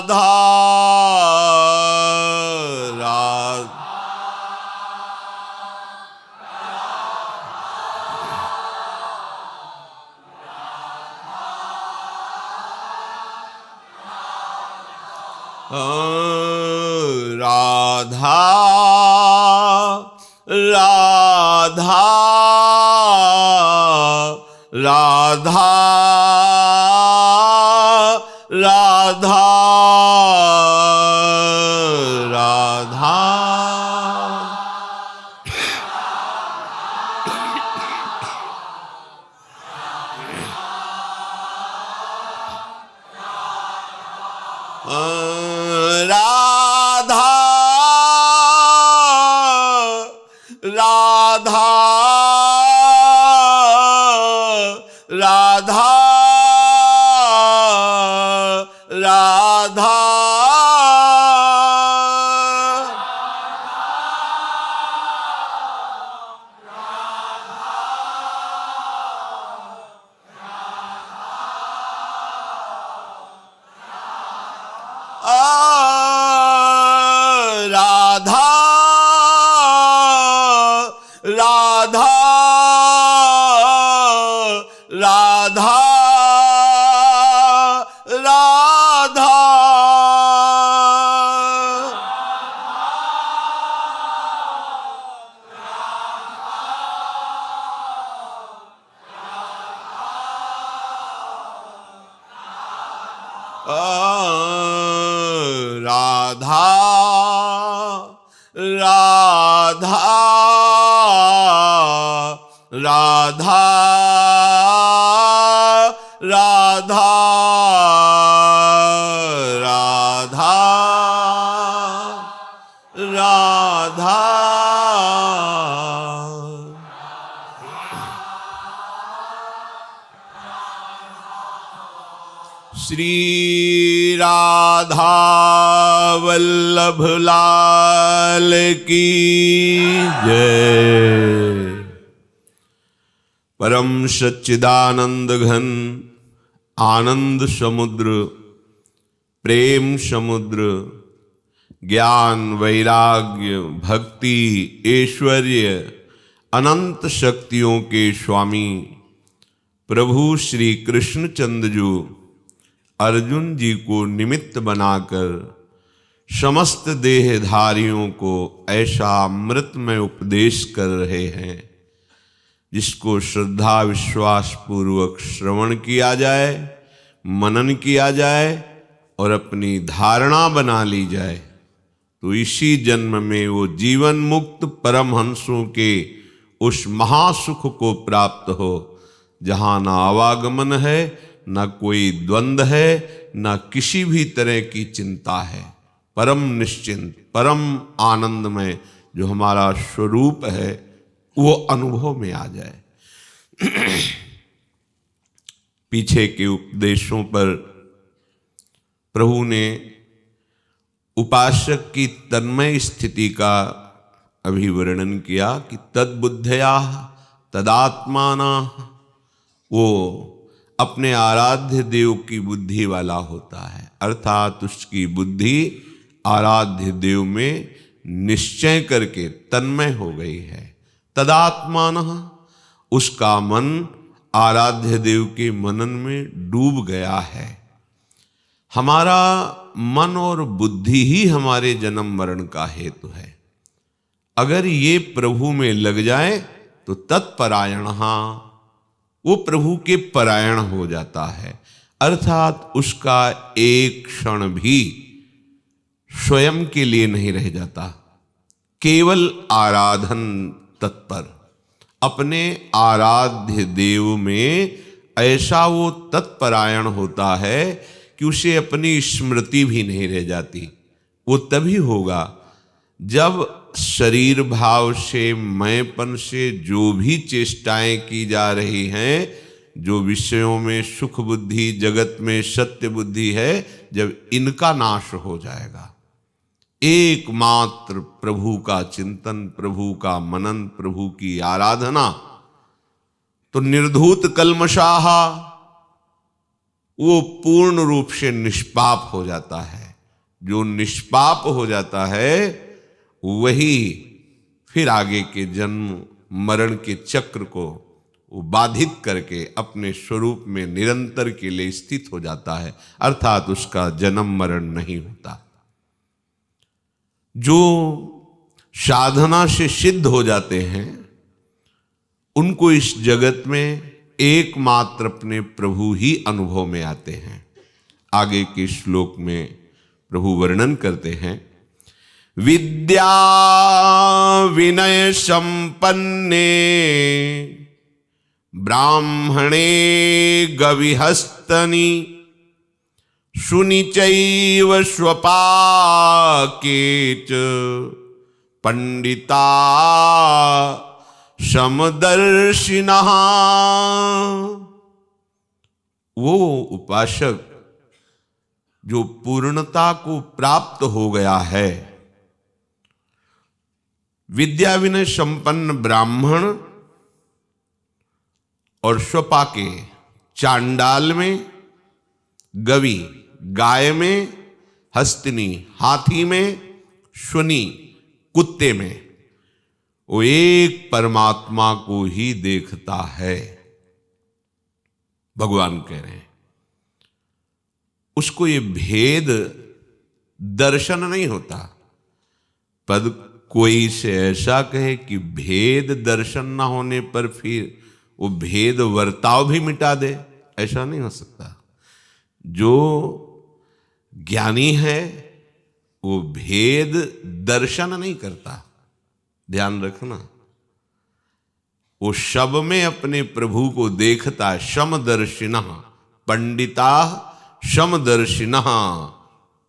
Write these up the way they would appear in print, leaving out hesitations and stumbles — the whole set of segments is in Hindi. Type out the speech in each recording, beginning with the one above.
राधा राधा राधा राधा राधा राधा राधा राधा राधा राधा राधा राधा राधा राधा राधा राधा राधा राधा राधा श्री राधा वल्लभ लाल की जय। परम सच्चिदानंद घन आनंद समुद्र प्रेम समुद्र ज्ञान वैराग्य भक्ति ऐश्वर्य अनंत शक्तियों के स्वामी प्रभु श्री कृष्णचंद्र जो अर्जुन जी को निमित्त बनाकर समस्त देहधारियों को ऐसा अमृतमय उपदेश कर रहे हैं जिसको श्रद्धा विश्वास पूर्वक श्रवण किया जाए, मनन किया जाए और अपनी धारणा बना ली जाए तो इसी जन्म में वो जीवन मुक्त परमहंसों के उस महासुख को प्राप्त हो जहाँ ना आवागमन है, ना कोई द्वंद्व है, ना किसी भी तरह की चिंता है। परम निश्चिंत परम आनंद में जो हमारा स्वरूप है वो अनुभव में आ जाए। पीछे के उपदेशों पर प्रभु ने उपासक की तन्मय स्थिति का अभिवर्णन किया कि तद्बुद्धया तदात्माना, वो अपने आराध्य देव की बुद्धि वाला होता है, अर्थात उसकी बुद्धि आराध्य देव में निश्चय करके तन्मय हो गई है। तदात्मानः, उसका मन आराध्य देव के मनन में डूब गया है। हमारा मन और बुद्धि ही हमारे जन्म मरण का हेतु है। अगर ये प्रभु में लग जाए तो तत्परायणः, वो प्रभु के परायण हो जाता है, अर्थात उसका एक क्षण भी स्वयं के लिए नहीं रह जाता, केवल आराधन तत्पर। अपने आराध्य देव में ऐसा वो तत्परायण होता है कि उसे अपनी स्मृति भी नहीं रह जाती। वो तभी होगा जब शरीर भाव से मैंपन से जो भी चेष्टाएं की जा रही हैं, जो विषयों में सुख बुद्धि जगत में सत्य बुद्धि है, जब इनका नाश हो जाएगा, एकमात्र प्रभु का चिंतन, प्रभु का मनन, प्रभु की आराधना, तो निर्धूत कल्मषाः वो पूर्ण रूप से निष्पाप हो जाता है। जो निष्पाप हो जाता है वही फिर आगे के जन्म मरण के चक्र को वो बाधित करके अपने स्वरूप में निरंतर के लिए स्थित हो जाता है, अर्थात उसका जन्म मरण नहीं होता। जो साधना से सिद्ध हो जाते हैं उनको इस जगत में एकमात्र अपने प्रभु ही अनुभव में आते हैं। आगे के श्लोक में प्रभु वर्णन करते हैं, विद्या विनय संपन्ने ब्राह्मणे गविहस्तनि शुनिचैव स्वपाके च पंडिता समदर्शिनः। वो उपासक जो पूर्णता को प्राप्त हो गया है, विद्या विनय संपन्न ब्राह्मण और स्वपाके चांडाल में, गवि गाय में, हस्तिनी हाथी में, शुनि कुत्ते में, वो एक परमात्मा को ही देखता है। भगवान कह रहे हैं उसको ये भेद दर्शन नहीं होता। पद कोई से ऐसा कहे कि भेद दर्शन ना होने पर फिर वो भेद वर्ताव भी मिटा दे, ऐसा नहीं हो सकता। जो ज्ञानी है वो भेद दर्शन नहीं करता, ध्यान रखना। वो सब में अपने प्रभु को देखता है। समदर्शिनः पंडिता समदर्शिनः,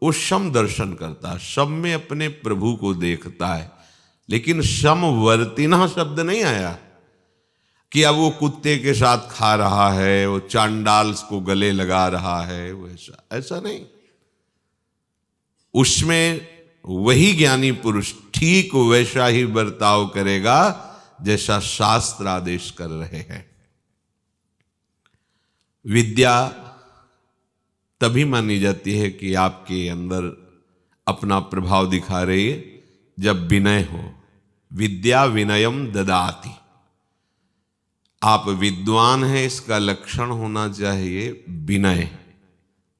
वो सम दर्शन करता है, सब में अपने प्रभु को देखता है। लेकिन समवर्तिनः शब्द नहीं आया कि अब वो कुत्ते के साथ खा रहा है, वो चांडाल को गले लगा रहा है, वो ऐसा नहीं। उसमें वही ज्ञानी पुरुष ठीक वैसा ही बर्ताव करेगा जैसा शास्त्र आदेश कर रहे हैं। विद्या तभी मानी जाती है कि आपके अंदर अपना प्रभाव दिखा रही है जब विनय हो। विद्या विनयम ददाति। आप विद्वान हैं इसका लक्षण होना चाहिए विनय,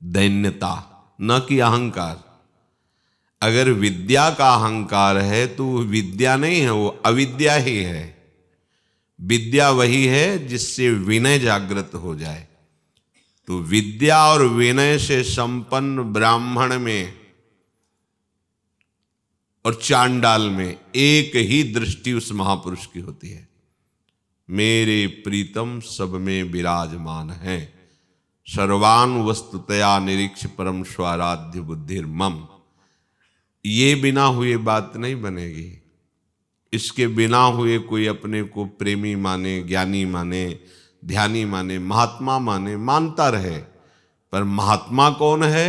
दैन्यता, न कि अहंकार। अगर विद्या का अहंकार है तो वो विद्या नहीं है, वो अविद्या ही है। विद्या वही है जिससे विनय जागृत हो जाए। तो विद्या और विनय से संपन्न ब्राह्मण में और चांडाल में एक ही दृष्टि उस महापुरुष की होती है, मेरे प्रीतम सब में विराजमान है, सर्वान वस्तुतया निरीक्ष परम स्वाराध्य बुद्धिर्मम। ये बिना हुए बात नहीं बनेगी। इसके बिना हुए कोई अपने को प्रेमी माने, ज्ञानी माने, ध्यानी माने, महात्मा माने, मानता रहे, पर महात्मा कौन है?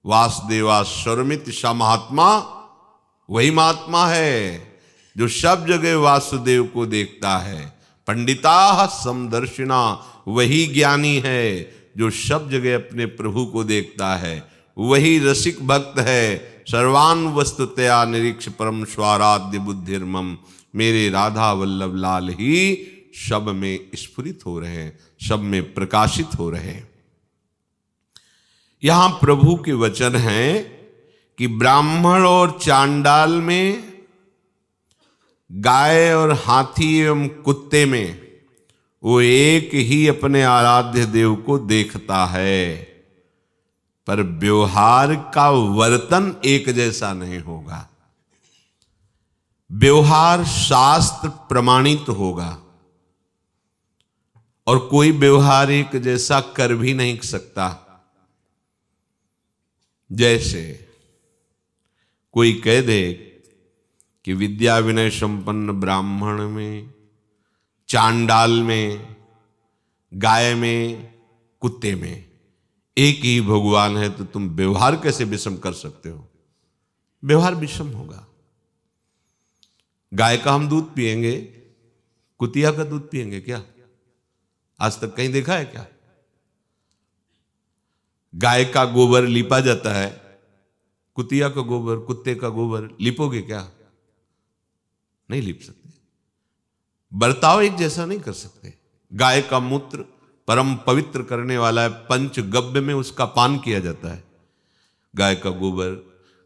वासुदेवा सर्वमित सा महात्मा, वही महात्मा है जो सब जगह वासुदेव को देखता है। पंडिता समदर्शिना, वही ज्ञानी है जो सब जगह अपने प्रभु को देखता है। वही रसिक भक्त है। सर्वान वस्तुतया निरीक्ष परम स्वाराध्य बुद्धिर्मम। मेरे राधा वल्लभ लाल ही सब में स्फुरित हो रहे हैं, सब में प्रकाशित हो रहे हैं। यहां प्रभु के वचन हैं कि ब्राह्मण और चांडाल में, गाय और हाथी एवं कुत्ते में वो एक ही अपने आराध्य देव को देखता है, पर व्यवहार का वर्तन एक जैसा नहीं होगा। व्यवहार शास्त्र प्रमाणित होगा और कोई व्यवहार एक जैसा कर भी नहीं सकता। जैसे कोई कह दे कि विद्या विनय संपन्न ब्राह्मण में, चांडाल में, गाय में, कुत्ते में एक ही भगवान है, तो तुम व्यवहार कैसे विषम कर सकते हो? व्यवहार विषम होगा। गाय का हम दूध पिएंगे, कुतिया का दूध पिएंगे क्या? आज तक कहीं देखा है क्या? गाय का गोबर लीपा जाता है, कुतिया का गोबर, कुत्ते का गोबर लिपोगे क्या? नहीं लिप सकते। बर्ताव एक जैसा नहीं कर सकते। गाय का मूत्र परम पवित्र करने वाला है, पंचगव्य में उसका पान किया जाता है। गाय का गोबर,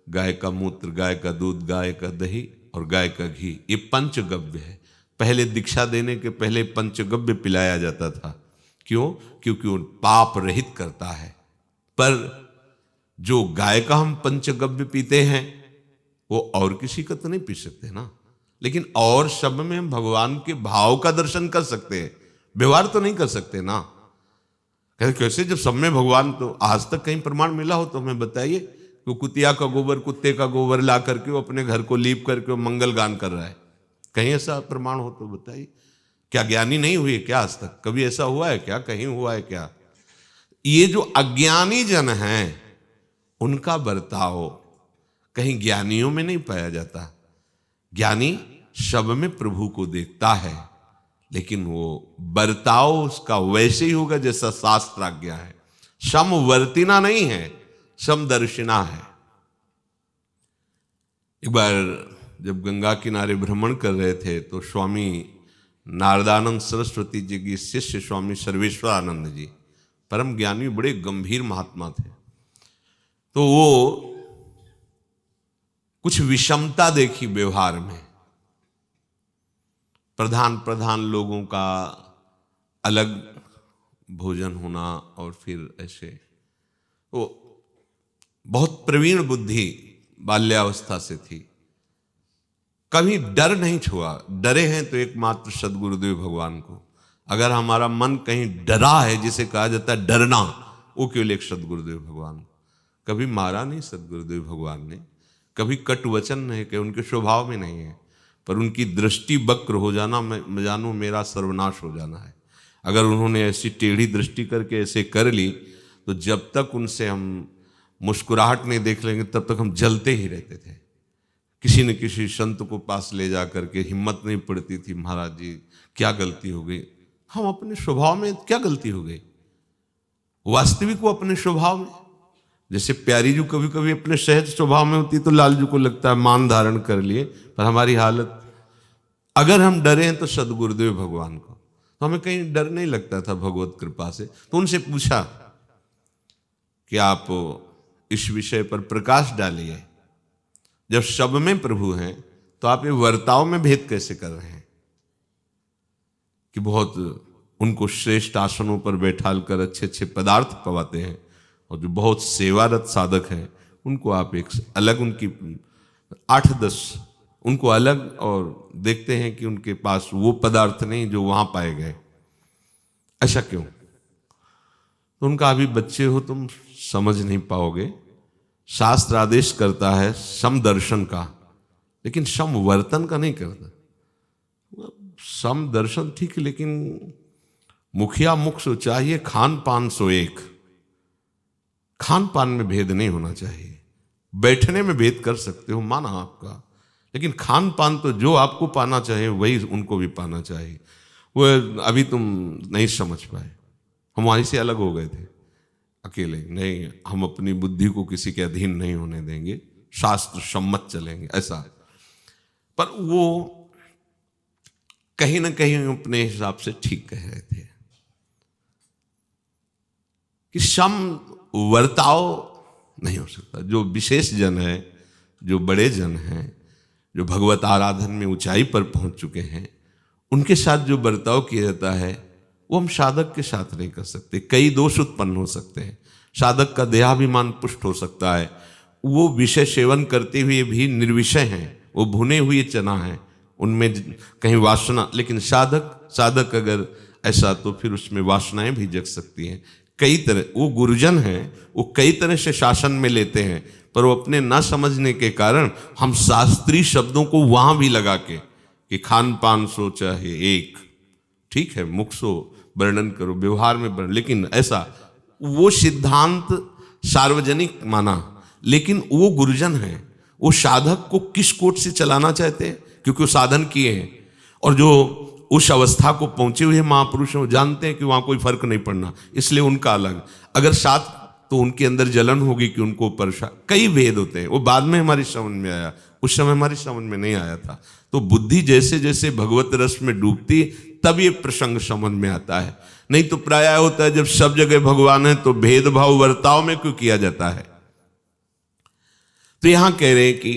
गाय का मूत्र, गाय का दूध, गाय का दही और गाय का घी, ये पंचगव्य है। पहले दीक्षा देने के पहले पंचगव्य पिलाया जाता था। क्यों? क्योंकि वो पाप रहित करता है। पर जो गाय का हम पंचगव्य पीते हैं वो और किसी का तो नहीं पी सकते ना। लेकिन और शब्द में हम भगवान के भाव का दर्शन कर सकते हैं, व्यवहार तो नहीं कर सकते ना। कैसे? जब सब में भगवान, तो आज तक कहीं प्रमाण मिला हो तो हमें बताइए कि कुतिया का गोबर, कुत्ते का गोबर ला करके वो अपने घर को लीप करके वो मंगल गान कर रहा है। कहीं ऐसा प्रमाण हो तो बताइए। क्या ज्ञानी नहीं हुए क्या? आज तक कभी ऐसा हुआ है क्या? कहीं हुआ है क्या? ये जो अज्ञानी जन हैं उनका बर्ताव कहीं ज्ञानियों में नहीं पाया जाता। ज्ञानी सब में प्रभु को देखता है, लेकिन वो बर्ताव उसका वैसे ही होगा जैसा शास्त्र आज्ञा है। समवर्तिना नहीं है, समदर्शिना है। एक बार जब गंगा किनारे भ्रमण कर रहे थे तो स्वामी नारदानंद सरस्वती जी की शिष्य स्वामी सर्वेश्वरानंद जी, परम ज्ञानी, बड़े गंभीर महात्मा थे। तो वो कुछ विषमता देखी व्यवहार में। प्रधान लोगों का अलग भोजन होना और फिर ऐसे, वो बहुत प्रवीण बुद्धि बाल्यावस्था से थी, कभी डर नहीं छुआ। डरे हैं तो एकमात्र सदगुरुदेव भगवान को। अगर हमारा मन कहीं डरा है, जिसे कहा जाता है डरना, वो केवल एक सदगुरुदेव भगवान। कभी मारा नहीं सदगुरुदेव भगवान ने, कभी कट वचन नहीं कि उनके स्वभाव में नहीं है। पर उनकी दृष्टि वक्र हो जाना, मैं जानो मेरा सर्वनाश हो जाना है। अगर उन्होंने ऐसी टेढ़ी दृष्टि करके ऐसे कर ली तो जब तक उनसे हम मुस्कुराहट नहीं देख लेंगे तब तक हम जलते ही रहते थे। किसी न किसी संत को पास ले जा करके हिम्मत नहीं पड़ती थी, महाराज जी क्या गलती हो गई। हम अपने स्वभाव में क्या गलती हो गई? वास्तविक वो अपने स्वभाव में, जैसे प्यारी जी कभी कभी अपने सहज स्वभाव में होती तो लाल जी को लगता है मान धारण कर लिए, पर हमारी हालत, अगर हम डरे हैं तो सदगुरुदेव भगवान को, तो हमें कहीं डर नहीं लगता था भगवत कृपा से। तो उनसे पूछा कि आप इस विषय पर प्रकाश डालिए, जब सब में प्रभु हैं तो आप ये वर्ताव में भेद कैसे कर रहे हैं कि बहुत उनको श्रेष्ठ आसनों पर बैठाल कर अच्छे अच्छे पदार्थ पवाते हैं, और जो बहुत सेवारत साधक हैं उनको आप एक अलग, उनकी 8-10 उनको अलग, और देखते हैं कि उनके पास वो पदार्थ नहीं जो वहां पाए गए। ऐसा क्यों? तो उनका, अभी बच्चे हो तुम समझ नहीं पाओगे। शास्त्र आदेश करता है समदर्शन का, लेकिन समवर्तन का नहीं करता। समदर्शन ठीक है, लेकिन मुखिया मुख सो चाहिए, खान पान सो एक। खान पान में भेद नहीं होना चाहिए। बैठने में भेद कर सकते हो, माना आपका, लेकिन खान पान तो जो आपको पाना चाहिए वही उनको भी पाना चाहिए। वो अभी तुम नहीं समझ पाए, हम वहीं से अलग हो गए थे अकेले। नहीं, हम अपनी बुद्धि को किसी के अधीन नहीं होने देंगे, शास्त्र सम्मत चलेंगे, ऐसा। पर वो कहीं ना कहीं अपने हिसाब से ठीक कह रहे थे कि सम वर्ताव नहीं हो सकता। जो विशेष जन है, जो बड़े जन हैं, जो भगवत आराधन में ऊंचाई पर पहुंच चुके हैं, उनके साथ जो बर्ताव किया जाता है वो हम साधक के साथ नहीं कर सकते। कई दोष उत्पन्न हो सकते हैं। साधक का देहाभिमान पुष्ट हो सकता है। वो विषय सेवन करते हुए भी निर्विषय हैं, वो भुने हुए चना हैं, उनमें कहीं वासना। लेकिन साधक अगर ऐसा, तो फिर उसमें वासनाएं भी जग सकती हैं। कई तरह, वो गुरुजन हैं, वो कई तरह से शासन में लेते हैं, पर वो अपने न समझने के कारण हम शास्त्रीय शब्दों को वहां भी लगा के कि खान पान सो चाहे एक, ठीक है, मुख सो वर्णन करो, व्यवहार में वर्णन, लेकिन ऐसा वो सिद्धांत सार्वजनिक माना। लेकिन वो गुरुजन हैं, वो साधक को किस कोट से चलाना चाहते हैं, क्योंकि वो साधन किए हैं, और जो उस अवस्था को पहुंचे हुए महापुरुष हैं वो जानते हैं कि वहां कोई फर्क नहीं पड़ना, इसलिए उनका अलग। अगर साथ तो उनके अंदर जलन होगी कि उनको परेशान। कई भेद होते हैं, वो बाद में हमारी समझ में आया, उस समय हमारी समझ में नहीं आया था। तो बुद्धि जैसे जैसे भगवत रस में डूबती तब ये प्रसंग समझ में आता है। नहीं तो प्रायः होता है जब सब जगह भगवान है तो भेदभाव वर्ताव में क्यों किया जाता है। तो यहां कह रहे हैं कि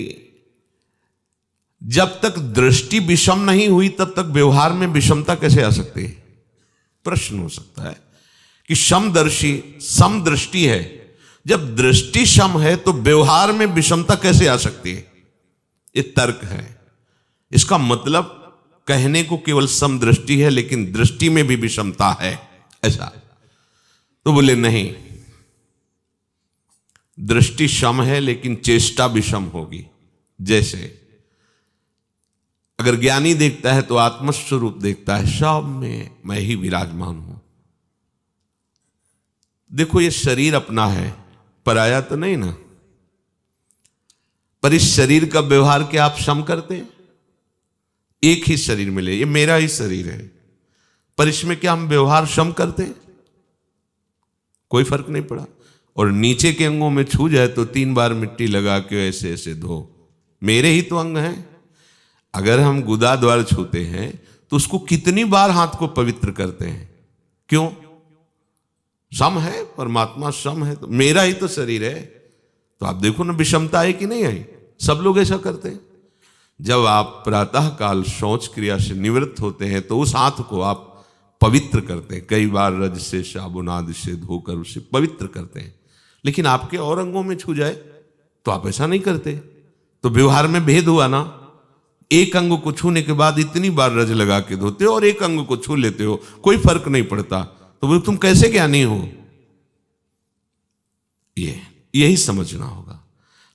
जब तक दृष्टि विषम नहीं हुई तब तक व्यवहार में विषमता कैसे आ सकती है। प्रश्न हो सकता है कि समदर्शी समदृष्टि है, जब दृष्टि सम है तो व्यवहार में विषमता कैसे आ सकती है। ये तर्क है। इसका मतलब कहने को केवल समदृष्टि है लेकिन दृष्टि में भी विषमता है, ऐसा। तो बोले नहीं, दृष्टि सम है लेकिन चेष्टा विषम होगी। जैसे अगर ज्ञानी देखता है तो आत्मस्वरूप देखता है, सब में मैं ही विराजमान हूं। देखो ये शरीर अपना है, पराया तो नहीं ना। पर इस शरीर का व्यवहार क्या आप सम करते हैं। एक ही शरीर मिले, ये मेरा ही शरीर है, पर इसमें क्या हम व्यवहार सम करते हैं। कोई फर्क नहीं पड़ा। और नीचे के अंगों में छू जाए तो 3 बार मिट्टी लगा के ऐसे ऐसे धो, मेरे ही तो अंग हैं। अगर हम गुदा द्वार छूते हैं तो उसको कितनी बार हाथ को पवित्र करते हैं। क्यों। सम है, परमात्मा सम है, तो मेरा ही तो शरीर है। तो आप देखो ना विषमता आई कि नहीं आई। सब लोग ऐसा करते हैं। जब आप प्रातः काल शौच क्रिया से निवृत्त होते हैं तो उस हाथ को आप पवित्र करते हैं, कई बार रज से साबुन आदि से धोकर उसे पवित्र करते हैं। लेकिन आपके और अंगों में छू जाए तो आप ऐसा नहीं करते। तो व्यवहार में भेद हुआ ना। एक अंग को छूने के बाद इतनी बार रज लगा के धोते हो और एक अंग को छू लेते हो, कोई फर्क नहीं पड़ता। तो वो तुम कैसे ज्ञानी हो। यही समझना होगा।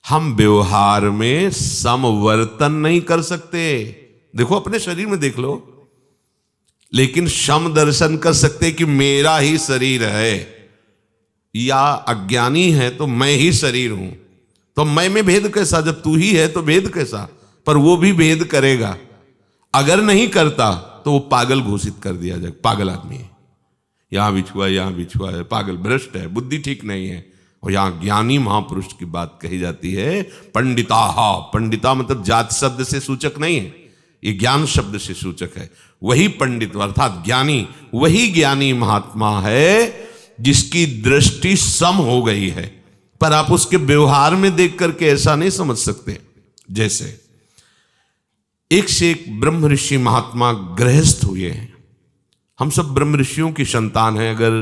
हम व्यवहार में समवर्तन नहीं कर सकते। देखो अपने शरीर में देख लो, लेकिन सम दर्शन कर सकते कि मेरा ही शरीर है। या अज्ञानी है तो मैं ही शरीर हूं, तो मैं में भेद कैसा। जब तू ही है तो भेद कैसा। पर वो भी भेद करेगा। अगर नहीं करता तो वो पागल घोषित कर दिया जाए, पागल आदमी है, यहां बिछुआ यहां बिछुआ है, पागल भ्रष्ट है, बुद्धि ठीक नहीं है। और यहां ज्ञानी महापुरुष की बात कही जाती है। पंडिता, पंडिता मतलब जात शब्द से सूचक नहीं है, ये ज्ञान शब्द से सूचक है। वही पंडित अर्थात ज्ञानी, वही ज्ञानी महात्मा है जिसकी दृष्टि सम हो गई है। पर आप उसके व्यवहार में देख करके ऐसा नहीं समझ सकते। जैसे एक से एक ब्रह्म ऋषि महात्मा गृहस्थ हुए हैं। हम सब ब्रह्म ऋषियों की संतान हैं। अगर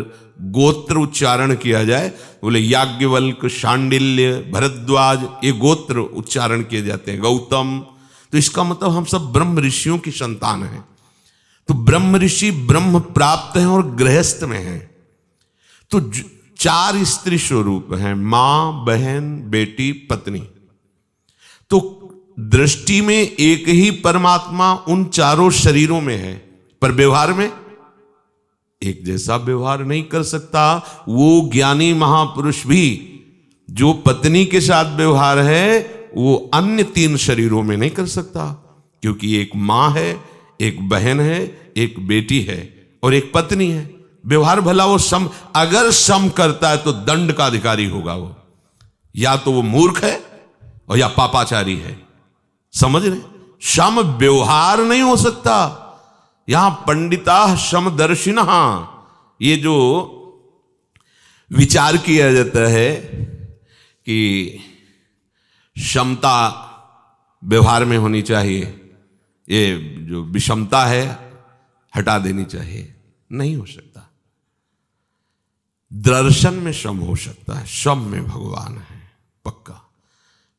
गोत्र उच्चारण किया जाए, बोले याज्ञवल्क्य, शांडिल्य, भरद्वाज, ये गोत्र उच्चारण किए जाते हैं, गौतम। तो इसका मतलब हम सब ब्रह्म ऋषियों की संतान हैं। तो ब्रह्म ऋषि ब्रह्म प्राप्त हैं और गृहस्थ में हैं। तो 4 स्त्री स्वरूप हैं, मां, बहन, बेटी, पत्नी। तो दृष्टि में एक ही परमात्मा उन चारों शरीरों में है, पर व्यवहार में एक जैसा व्यवहार नहीं कर सकता। वो ज्ञानी महापुरुष भी जो पत्नी के साथ व्यवहार है वो अन्य 3 शरीरों में नहीं कर सकता, क्योंकि एक मां है, एक बहन है, एक बेटी है और एक पत्नी है। व्यवहार भला वो सम, अगर सम करता है तो दंड का अधिकारी होगा वो। या तो वो मूर्ख है और या पापाचारी है। समझ रहे। सम व्यवहार नहीं हो सकता। यहां पंडिता समदर्शिनः, ये जो विचार किया जाता है कि समता व्यवहार में होनी चाहिए, ये जो विषमता है हटा देनी चाहिए, नहीं हो सकता। दर्शन में सम हो सकता है, सम में भगवान है पक्का।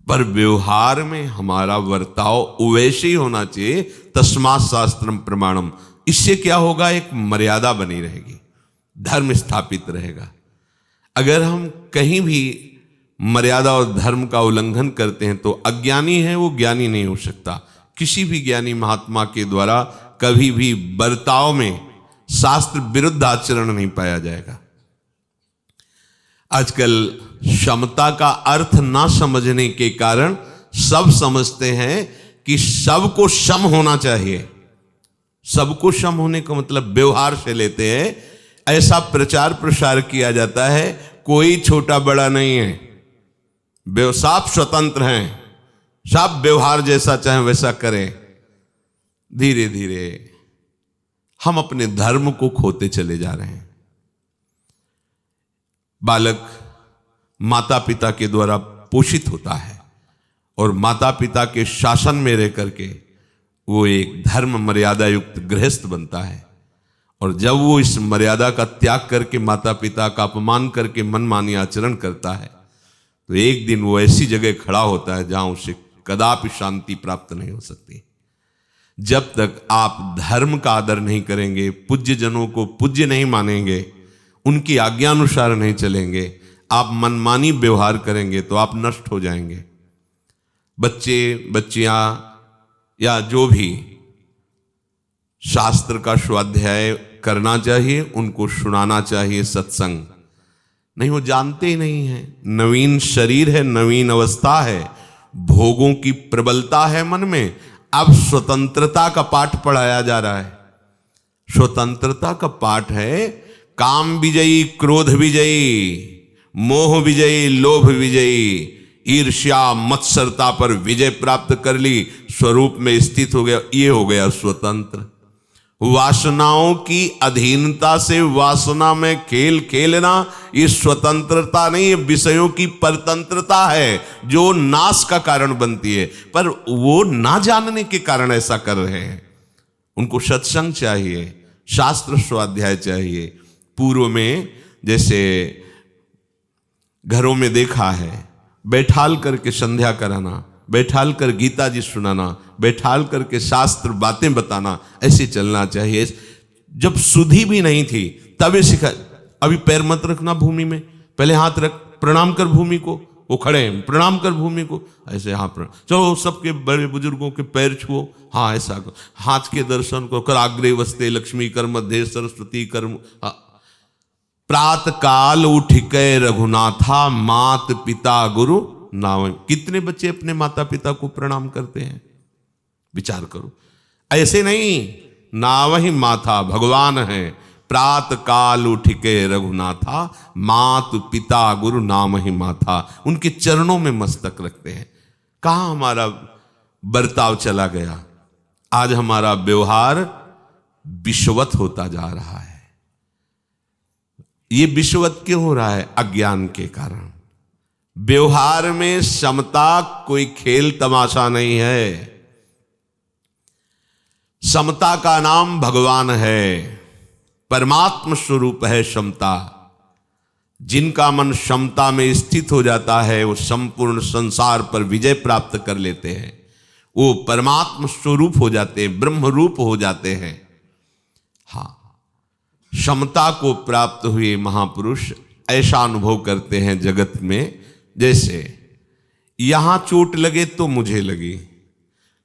पर व्यवहार में हमारा वर्ताव वैसे ही होना चाहिए। तस्मात् शास्त्रम प्रमाणम। इससे क्या होगा, एक मर्यादा बनी रहेगी, धर्म स्थापित रहेगा। अगर हम कहीं भी मर्यादा और धर्म का उल्लंघन करते हैं तो अज्ञानी है वो ज्ञानी नहीं हो सकता। किसी भी ज्ञानी महात्मा के द्वारा कभी भी बर्ताव में शास्त्र विरुद्ध आचरण नहीं पाया जाएगा। आजकल क्षमता का अर्थ ना समझने के कारण सब समझते हैं कि सबको सम होना चाहिए। सबको सम होने का मतलब व्यवहार से लेते हैं। ऐसा प्रचार प्रसार किया जाता है, कोई छोटा बड़ा नहीं है, सब स्वतंत्र हैं, सब व्यवहार जैसा चाहे वैसा करें। धीरे धीरे हम अपने धर्म को खोते चले जा रहे हैं। बालक माता पिता के द्वारा पोषित होता है और माता पिता के शासन में रह करके वो एक धर्म मर्यादा युक्त गृहस्थ बनता है। और जब वो इस मर्यादा का त्याग करके माता पिता का अपमान करके मनमानी आचरण करता है तो एक दिन वो ऐसी जगह खड़ा होता है जहां उसे कदापि शांति प्राप्त नहीं हो सकती। जब तक आप धर्म का आदर नहीं करेंगे, पूज्य जनों को पूज्य नहीं मानेंगे, उनकी आज्ञानुसार नहीं चलेंगे, आप मनमानी व्यवहार करेंगे तो आप नष्ट हो जाएंगे। बच्चे बच्चियां या जो भी शास्त्र का स्वाध्याय करना चाहिए, उनको सुनाना चाहिए सत्संग। नहीं, वो जानते ही नहीं है। नवीन शरीर है, नवीन अवस्था है, भोगों की प्रबलता है मन में। अब स्वतंत्रता का पाठ पढ़ाया जा रहा है। स्वतंत्रता का पाठ है काम विजयी, क्रोध विजयी, मोह विजयी, लोभ विजयी, ईर्ष्या मत्सरता पर विजय प्राप्त कर ली, स्वरूप में स्थित हो गया, ये हो गया स्वतंत्र। वासनाओं की अधीनता से वासना में खेल खेलना ये स्वतंत्रता नहीं, ये विषयों की परतंत्रता है जो नाश का कारण बनती है। पर वो ना जानने के कारण ऐसा कर रहे हैं। उनको सत्संग चाहिए, शास्त्र स्वाध्याय चाहिए। पूर्व में जैसे घरों में देखा है, बैठाल करके संध्या कराना, बैठाल कर गीता जी सुनाना, बैठाल करके शास्त्र बातें बताना, ऐसे चलना चाहिए। जब सुधि भी नहीं थी तब सिखा, अभी पैर मत रखना भूमि में, पहले हाथ रख, प्रणाम कर भूमि को, वो खड़े हैं, प्रणाम कर भूमि को, ऐसे हाँ प्रणाम। चलो सबके बड़े बुजुर्गों के पैर छुओ, हाँ ऐसा करो, हाथ के दर्शन को कर, आग्रे वस्ते लक्ष्मी कर मध्य सरस्वती कर। प्रात काल उठ के रघुनाथा, मात पिता गुरु नाम। कितने बच्चे अपने माता पिता को प्रणाम करते हैं? विचार करो। ऐसे नहीं, नाम ही माथा भगवान है। प्रात काल उठ के रघुनाथा, मात पिता गुरु नाम ही माथा। उनके चरणों में मस्तक रखते हैं। कहाँ हमारा बर्ताव चला गया? आज हमारा व्यवहार विषवत होता जा रहा है। ये विषवत क्यों हो रहा है? अज्ञान के कारण। व्यवहार में समता कोई खेल तमाशा नहीं है। समता का नाम भगवान है, परमात्म स्वरूप है समता। जिनका मन समता में स्थित हो जाता है वो संपूर्ण संसार पर विजय प्राप्त कर लेते हैं। वो परमात्म स्वरूप हो जाते हैं, ब्रह्म रूप हो जाते हैं। हाँ, समता को प्राप्त हुए महापुरुष ऐसा अनुभव करते हैं जगत में, जैसे यहां चोट लगे तो मुझे लगी,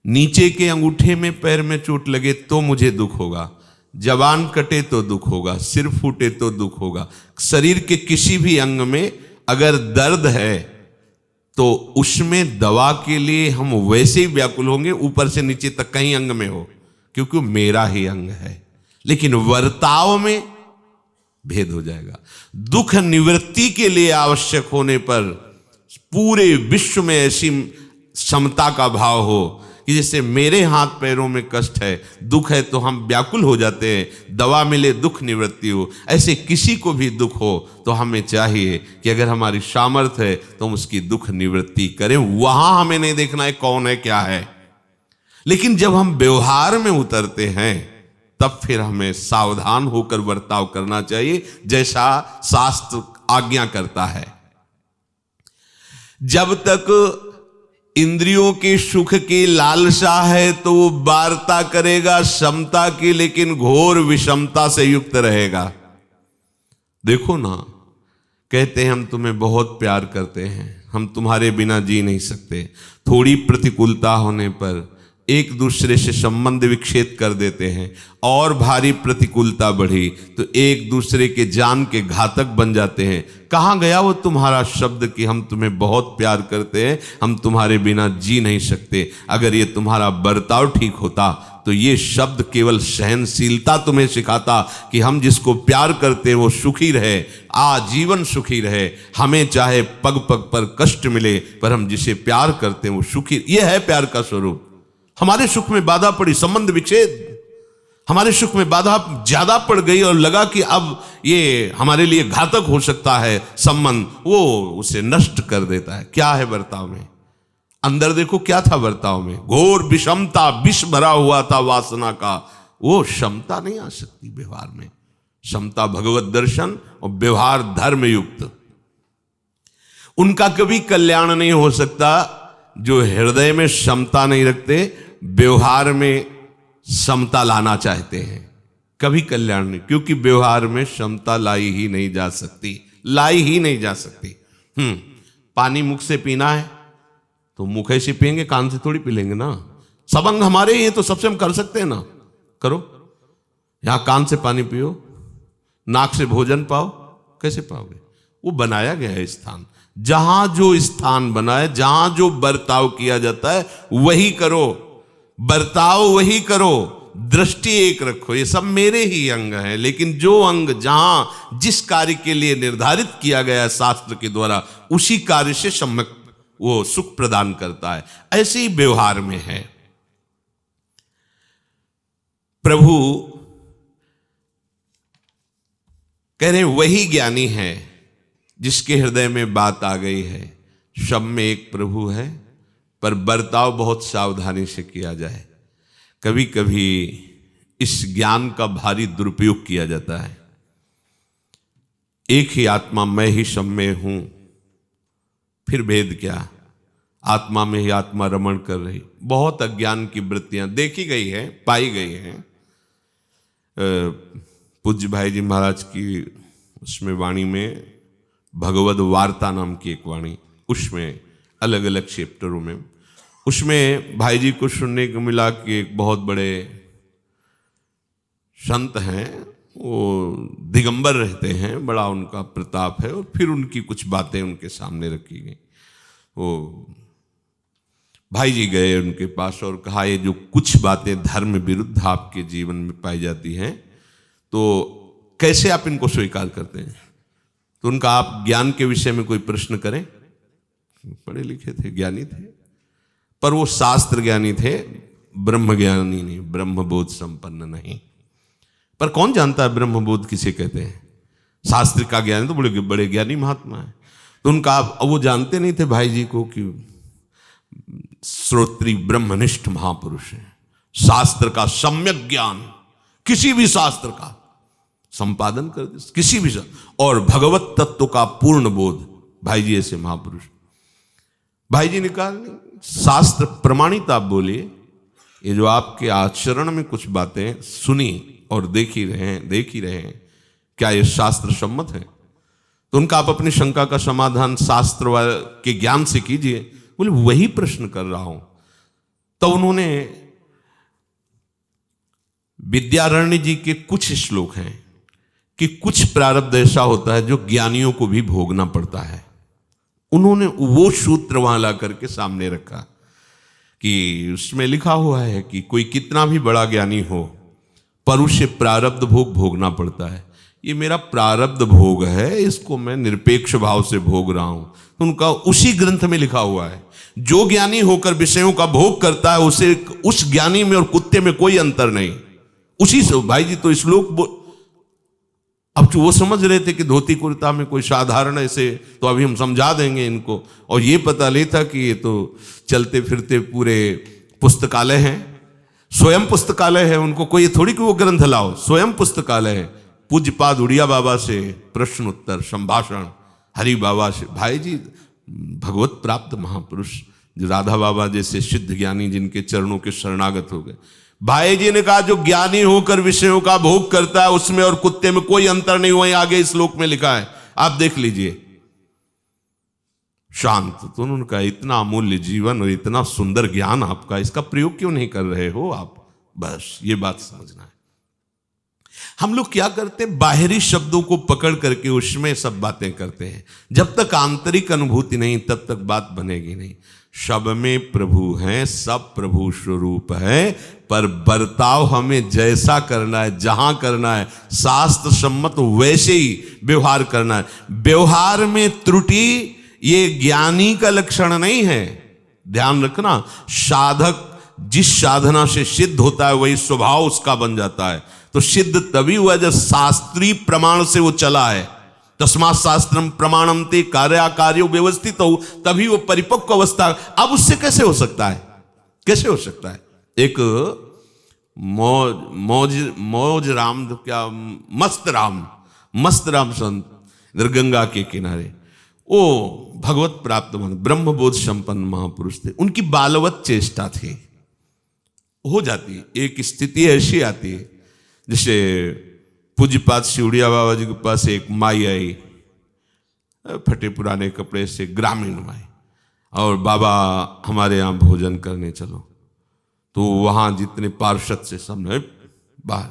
नीचे के अंगूठे में पैर में चोट लगे तो मुझे दुख होगा, जबान कटे तो दुख होगा, सिर फूटे तो दुख होगा। शरीर के किसी भी अंग में अगर दर्द है तो उसमें दवा के लिए हम वैसे ही व्याकुल होंगे, ऊपर से नीचे तक कहीं अंग में हो, क्योंकि वो मेरा ही अंग है। लेकिन वर्ताव में भेद हो जाएगा। दुख निवृत्ति के लिए आवश्यक होने पर पूरे विश्व में ऐसी समता का भाव हो कि जैसे मेरे हाथ पैरों में कष्ट है, दुख है, तो हम व्याकुल हो जाते हैं, दवा मिले दुख निवृत्ति हो। ऐसे किसी को भी दुख हो तो हमें चाहिए कि अगर हमारी सामर्थ्य है तो हम उसकी दुख निवृत्ति करें। वहां हमें नहीं देखना है कौन है क्या है। लेकिन जब हम व्यवहार में उतरते हैं तब फिर हमें सावधान होकर बर्ताव करना चाहिए, जैसा शास्त्र आज्ञा करता है। जब तक इंद्रियों के सुख की लालसा है तो वो वार्ता करेगा समता की, लेकिन घोर विषमता से युक्त रहेगा। देखो ना, कहते हैं हम तुम्हें बहुत प्यार करते हैं, हम तुम्हारे बिना जी नहीं सकते। थोड़ी प्रतिकूलता होने पर एक दूसरे से संबंध विच्छेद कर देते हैं, और भारी प्रतिकूलता बढ़ी तो एक दूसरे के जान के घातक बन जाते हैं। कहाँ गया वो तुम्हारा शब्द कि हम तुम्हें बहुत प्यार करते हैं, हम तुम्हारे बिना जी नहीं सकते? अगर ये तुम्हारा बर्ताव ठीक होता तो ये शब्द केवल सहनशीलता तुम्हें सिखाता कि हम जिसको प्यार करते हैं वो सुखी रहे, आजीवन सुखी रहे। हमें चाहे पग पग पर कष्ट मिले, पर हम जिसे प्यार करते हैं वो सुखी। ये है प्यार का स्वरूप। हमारे सुख में बाधा पड़ी, संबंध विच्छेद, हमारे सुख में बाधा ज्यादा पड़ गई और लगा कि अब ये हमारे लिए घातक हो सकता है संबंध, वो उसे नष्ट कर देता है। क्या है बर्ताव में? अंदर देखो क्या था बर्ताव में, घोर विषमता, विष भरा हुआ था वासना का। वो क्षमता नहीं आ सकती व्यवहार में। क्षमता भगवत दर्शन और व्यवहार धर्म युक्त। उनका कभी कल्याण नहीं हो सकता जो हृदय में क्षमता नहीं रखते, व्यवहार में समता लाना चाहते हैं। कभी कल्याण नहीं, क्योंकि व्यवहार में क्षमता लाई ही नहीं जा सकती, लाई ही नहीं जा सकती। पानी मुख से पीना है तो मुख से पिएंगे, कान से थोड़ी पी लेंगे ना। सब अंग हमारे ही हैं तो सबसे हम कर सकते हैं ना। करो, यहां कान से पानी पियो, नाक से भोजन पाओ, कैसे पाओगे? वो बनाया गया है स्थान। जहां जो स्थान बना है, जहां जो बर्ताव किया जाता है वही करो, बर्ताव वही करो, दृष्टि एक रखो। ये सब मेरे ही अंग हैं, लेकिन जो अंग जहां जिस कार्य के लिए निर्धारित किया गया है शास्त्र के द्वारा, उसी कार्य से सम्यक वो सुख प्रदान करता है। ऐसे ही व्यवहार में है। प्रभु कह रहे वही ज्ञानी है जिसके हृदय में बात आ गई है। सब में एक प्रभु है, पर बर्ताव बहुत सावधानी से किया जाए। कभी कभी इस ज्ञान का भारी दुरुपयोग किया जाता है। एक ही आत्मा, मैं ही सब में हूं, फिर भेद क्या? आत्मा में ही आत्मा रमण कर रही। बहुत अज्ञान की वृत्तियां देखी गई है, पाई गई हैं। पूज्य भाई जी महाराज की उसमें वाणी में भगवद वार्ता नाम की एक वाणी, उसमें अलग अलग चैप्टरों में, उसमें भाई जी को सुनने को मिला कि एक बहुत बड़े संत हैं, वो दिगंबर रहते हैं, बड़ा उनका प्रताप है। और फिर उनकी कुछ बातें उनके सामने रखी गई। वो भाई जी गए उनके पास और कहा, ये जो कुछ बातें धर्म विरुद्ध आपके जीवन में पाई जाती हैं, तो कैसे आप इनको स्वीकार करते हैं? तो उनका, आप ज्ञान के विषय में कोई प्रश्न करें। पढ़े लिखे थे, ज्ञानी थे, पर वो शास्त्र ज्ञानी थे, ब्रह्म ज्ञानी नहीं, ब्रह्मबोध संपन्न नहीं। पर कौन जानता है ब्रह्मबोध किसे कहते हैं? शास्त्र का ज्ञान तो बड़े बड़े ज्ञानी महात्मा है। तो उनका, वो जानते नहीं थे भाई जी को कि श्रोत्री ब्रह्मनिष्ठ महापुरुष है। शास्त्र का सम्यक ज्ञान, किसी भी शास्त्र का संपादन कर दे, किसी भी और भगवत तत्व का पूर्ण बोध, भाई जी ऐसे महापुरुष। भाई जी ने कहा, शास्त्र प्रमाणित आप बोलिए, ये जो आपके आचरण में कुछ बातें सुनी और देख ही रहे हैं, क्या ये शास्त्र सम्मत है? तो उनका, आप अपनी शंका का समाधान शास्त्र के ज्ञान से कीजिए। बोले वही प्रश्न कर रहा हूं। तो उन्होंने, विद्यारण्य जी के कुछ श्लोक हैं कि कुछ प्रारब्ध ऐसा होता है जो ज्ञानियों को भी भोगना पड़ता है। उन्होंने वो सूत्र वहां ला करके सामने रखा कि उसमें लिखा हुआ है कि कोई कितना भी बड़ा ज्ञानी हो, पर उसे प्रारब्ध भोग भोगना पड़ता है। ये मेरा प्रारब्ध भोग है, इसको मैं निरपेक्ष भाव से भोग रहा हूं। तो उनका उसी ग्रंथ में लिखा हुआ है, जो ज्ञानी होकर विषयों का भोग करता है, उसे उस ज्ञानी में और कुत्ते में कोई अंतर नहीं। उसी से भाई जी तो श्लोक, अब वो समझ रहे थे कि धोती कुर्ता में कोई साधारण ऐसे, तो अभी हम समझा देंगे इनको। और ये पता लेता कि ये तो चलते फिरते पूरे पुस्तकालय हैं, स्वयं पुस्तकालय है। उनको कोई थोड़ी कि वो ग्रंथ लाओ, स्वयं पुस्तकालय है। पूज्यपाद उड़िया बाबा से प्रश्न उत्तर संभाषण, हरि बाबा से, भाई जी भगवत प्राप्त महापुरुष, जो राधा बाबा जैसे सिद्ध ज्ञानी जिनके चरणों के शरणागत हो गए। भाई जी ने कहा, जो ज्ञानी होकर विषयों का भोग करता है, उसमें और कुत्ते में कोई अंतर नहीं। वहीं आगे इस श्लोक में लिखा है, आप देख लीजिए। शांत। तो उन्होंने कहा, इतना अमूल्य जीवन और इतना सुंदर ज्ञान आपका, इसका प्रयोग क्यों नहीं कर रहे हो आप? बस ये बात समझना है। हम लोग क्या करते, बाहरी शब्दों को पकड़ करके उसमें सब बातें करते हैं। जब तक आंतरिक अनुभूति नहीं, तब तक बात बनेगी नहीं। सब में प्रभु हैं, सब प्रभु स्वरूप है, पर बर्ताव हमें जैसा करना है, जहां करना है, शास्त्र सम्मत वैसे ही व्यवहार करना है। व्यवहार में त्रुटि ये ज्ञानी का लक्षण नहीं है। ध्यान रखना, साधक जिस साधना से सिद्ध होता है वही स्वभाव उसका बन जाता है। तो सिद्ध तभी हुआ जब शास्त्रीय प्रमाण से वो चला है। तस्मात् शास्त्रम प्रमाणम ते कार्याकार्यो व्यवस्थित हो, तभी वो परिपक्व अवस्था। अब उससे कैसे हो सकता है, कैसे हो सकता है? एक मौज राम, क्या मस्त राम संत इधर गंगा के किनारे, वो भगवत प्राप्त ब्रह्मबोध संपन्न महापुरुष थे। उनकी बालवत चेष्टा थी, हो जाती है। एक स्थिति ऐसी आती है, जैसे पूज्यपाद शिवड़िया बाबा जी के पास एक माई आई, फटे पुराने कपड़े से, ग्रामीण माई, और बाबा हमारे यहाँ भोजन करने चलो। तो वहाँ जितने पार्षद से सब ने बाहर,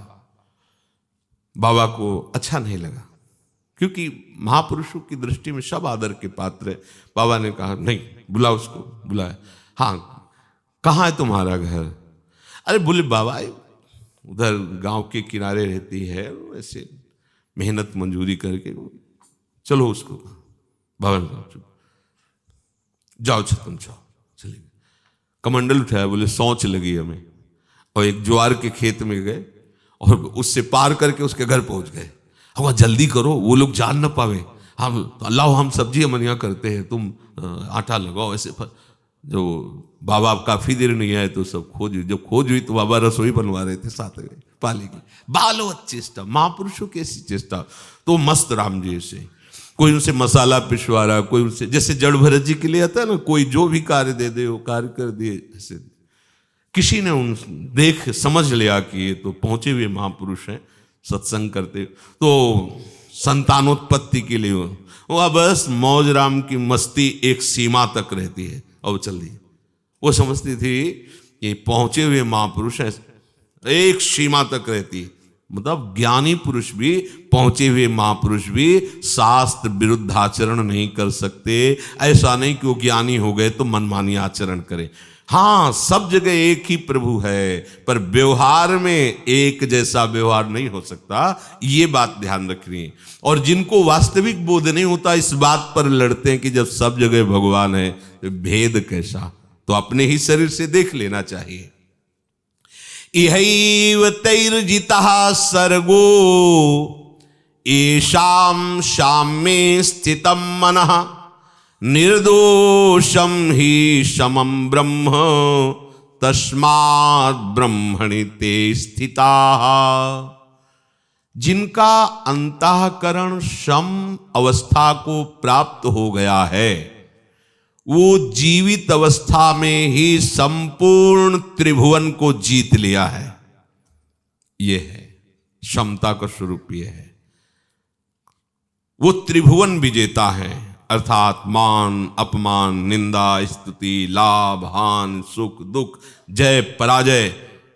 बाबा को अच्छा नहीं लगा, क्योंकि महापुरुषों की दृष्टि में सब आदर के पात्र है। बाबा ने कहा नहीं, बुला उसको, बुलाया। हाँ, कहाँ है तुम्हारा घर? अरे बोले बाबा उधर गांव के किनारे रहती है, वैसे मेहनत मंजूरी करके, चलो उसको। बाबा ने कहा जाओ तुम जाओ। चले गए, कमंडल उठाया, बोले सोच लगी हमें, और एक ज्वार के खेत में गए और उससे पार करके उसके घर पहुंच गए। अब जल्दी करो, वो लोग जान न पावे, हम अल्लाह हम सब्जी मनिया करते हैं, तुम आटा लगाओ ऐसे। जो बाबा काफी देर नहीं आए तो सब खोज हुई। जब खोज हुई तो बाबा रसोई बनवा रहे थे साथ में, पाले की बालवत चेष्टा, महापुरुषों की ऐसी चेष्टा। तो मस्त राम जी से कोई उनसे मसाला पिसवा रहा, कोई उनसे, जैसे जड़ भरत जी के लिए आता है ना, कोई जो भी कार्य दे दे वो कार्य कर दिए। ऐसे किसी ने उन देख समझ लिया कि ये तो पहुंचे हुए महापुरुष हैं, सत्संग करते, तो संतानोत्पत्ति के लिए वो बस मौज राम की मस्ती एक सीमा तक रहती है। और चल दी, वो समझती थी कि पहुंचे हुए महापुरुष हैं, एक सीमा तक रहती है। मतलब ज्ञानी पुरुष भी, पहुंचे हुए महापुरुष भी शास्त्र विरुद्ध आचरण नहीं कर सकते। ऐसा नहीं कि वो ज्ञानी हो गए तो मनमानी आचरण करें। हाँ, सब जगह एक ही प्रभु है, पर व्यवहार में एक जैसा व्यवहार नहीं हो सकता, ये बात ध्यान रखनी है। और जिनको वास्तविक बोध नहीं होता, इस बात पर लड़ते हैं कि जब सब जगह भगवान है तो भेद कैसा, तो अपने ही शरीर से देख लेना चाहिए। इहैव तैर्जितः सर्गो येषां साम्ये स्थितं मनः निर्दोषं हि समं ब्रह्म तस्मात् ब्रह्मणि ते स्थिताः। जिनका अंतःकरण सम अवस्था को प्राप्त हो गया है, वो जीवित अवस्था में ही संपूर्ण त्रिभुवन को जीत लिया है। ये है क्षमता का स्वरूप, ये है। वो त्रिभुवन विजेता है, अर्थात मान अपमान, निंदा स्तुति, लाभ हान, सुख दुख, जय पराजय,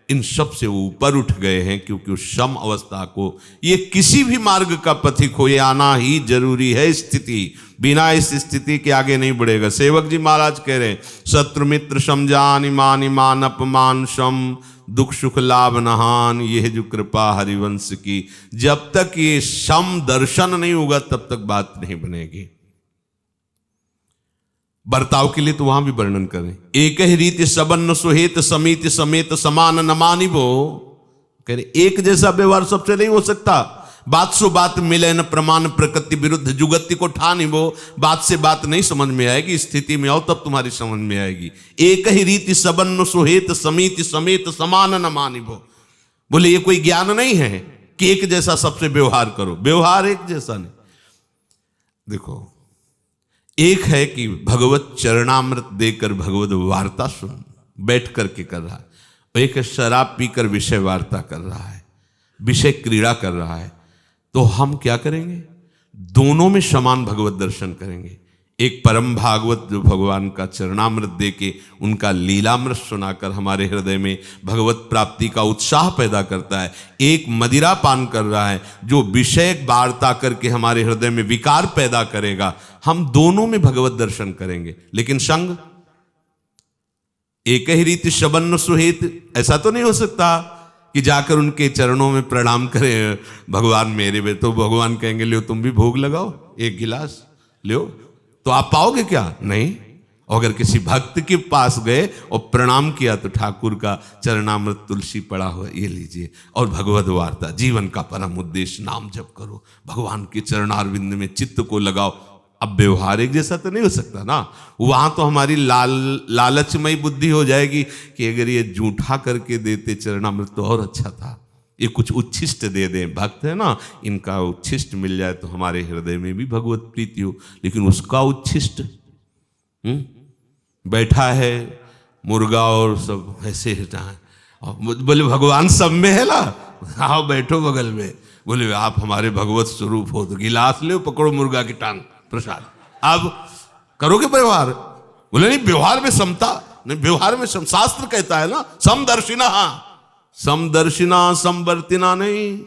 इन सब से ऊपर उठ गए हैं। क्योंकि उस सम अवस्था को, ये किसी भी मार्ग का पथिक हो, ये आना ही जरूरी है। स्थिति बिना इस स्थिति के आगे नहीं बढ़ेगा। सेवक जी महाराज कह रहे हैं, शत्रु मित्र समझान, ईमान ईमान अपमान सम, दुख सुख लाभ नहान, यह जो कृपा हरिवंश की। जब तक ये सम दर्शन नहीं होगा तब तक बात नहीं बनेगी। बर्ताव के लिए तो वहां भी वर्णन करें, एक ही रीति सबन्न सुहेत समित समेत समान न मानिबो। कह रहे एक जैसा व्यवहार सबसे नहीं हो सकता। बात सो बात मिले न प्रमाण प्रकृति विरुद्ध जुगति को ठानिबो। बात से बात नहीं समझ में आएगी, स्थिति में आओ तब तुम्हारी समझ में आएगी। एक ही रीति सबन्न सुहेत समित समेत समान न मानिबो। बोले ये कोई ज्ञान नहीं है कि एक जैसा सबसे व्यवहार करो। व्यवहार एक जैसा नहीं। देखो, एक है कि भगवत चरणामृत देकर भगवत वार्ता सुन बैठ करके कर रहा है, एक शराब पीकर विषय वार्ता कर रहा है, विषय क्रीड़ा कर रहा है। तो हम क्या करेंगे? दोनों में समान भगवत दर्शन करेंगे। एक परम भागवत जो भगवान का चरणामृत दे के उनका लीलामृत सुनाकर हमारे हृदय में भगवत प्राप्ति का उत्साह पैदा करता है। एक मदिरा पान कर रहा है जो विषय वार्ता करके हमारे हृदय में विकार पैदा करेगा। हम दोनों में भगवत दर्शन करेंगे। लेकिन संग एक ही रीति शबन्न सुहेत, ऐसा तो नहीं हो सकता कि जाकर उनके चरणों में प्रणाम करें, भगवान मेरे में, तो भगवान कहेंगे लो तुम भी भोग लगाओ, एक गिलास लो, तो आप पाओगे क्या? नहीं। अगर किसी भक्त के पास गए और प्रणाम किया तो ठाकुर का चरणामृत तुलसी पड़ा हुआ, ये लीजिए, और भगवद वार्ता, जीवन का परम उद्देश्य नाम जप करो, भगवान के चरणारविंद में चित्त को लगाओ। अब व्यवहार एक जैसा तो नहीं हो सकता ना, वहां तो हमारी लालचमयी बुद्धि हो जाएगी कि अगर ये जूठा करके देते चरणामृत तो और अच्छा था, ये कुछ उच्छिष्ट दे दें, भक्त है ना, इनका उच्छिष्ट मिल जाए तो हमारे हृदय में भी भगवत प्रीति हो। लेकिन उसका उच्छिष्ट बैठा है मुर्गा और सब ऐसे हिटा है, बोले भगवान सब में है ना, आओ बैठो बगल में, बोले आप हमारे भगवत स्वरूप हो, तो गिलास ले पकड़ो मुर्गा की टांग प्रसाद, अब करोगे व्यवहार? बोले नहीं, व्यवहार में समता नहीं, व्यवहार में शास्त्र कहता है ना समदर्शिना, समदर्शिना समवर्तिना नहीं।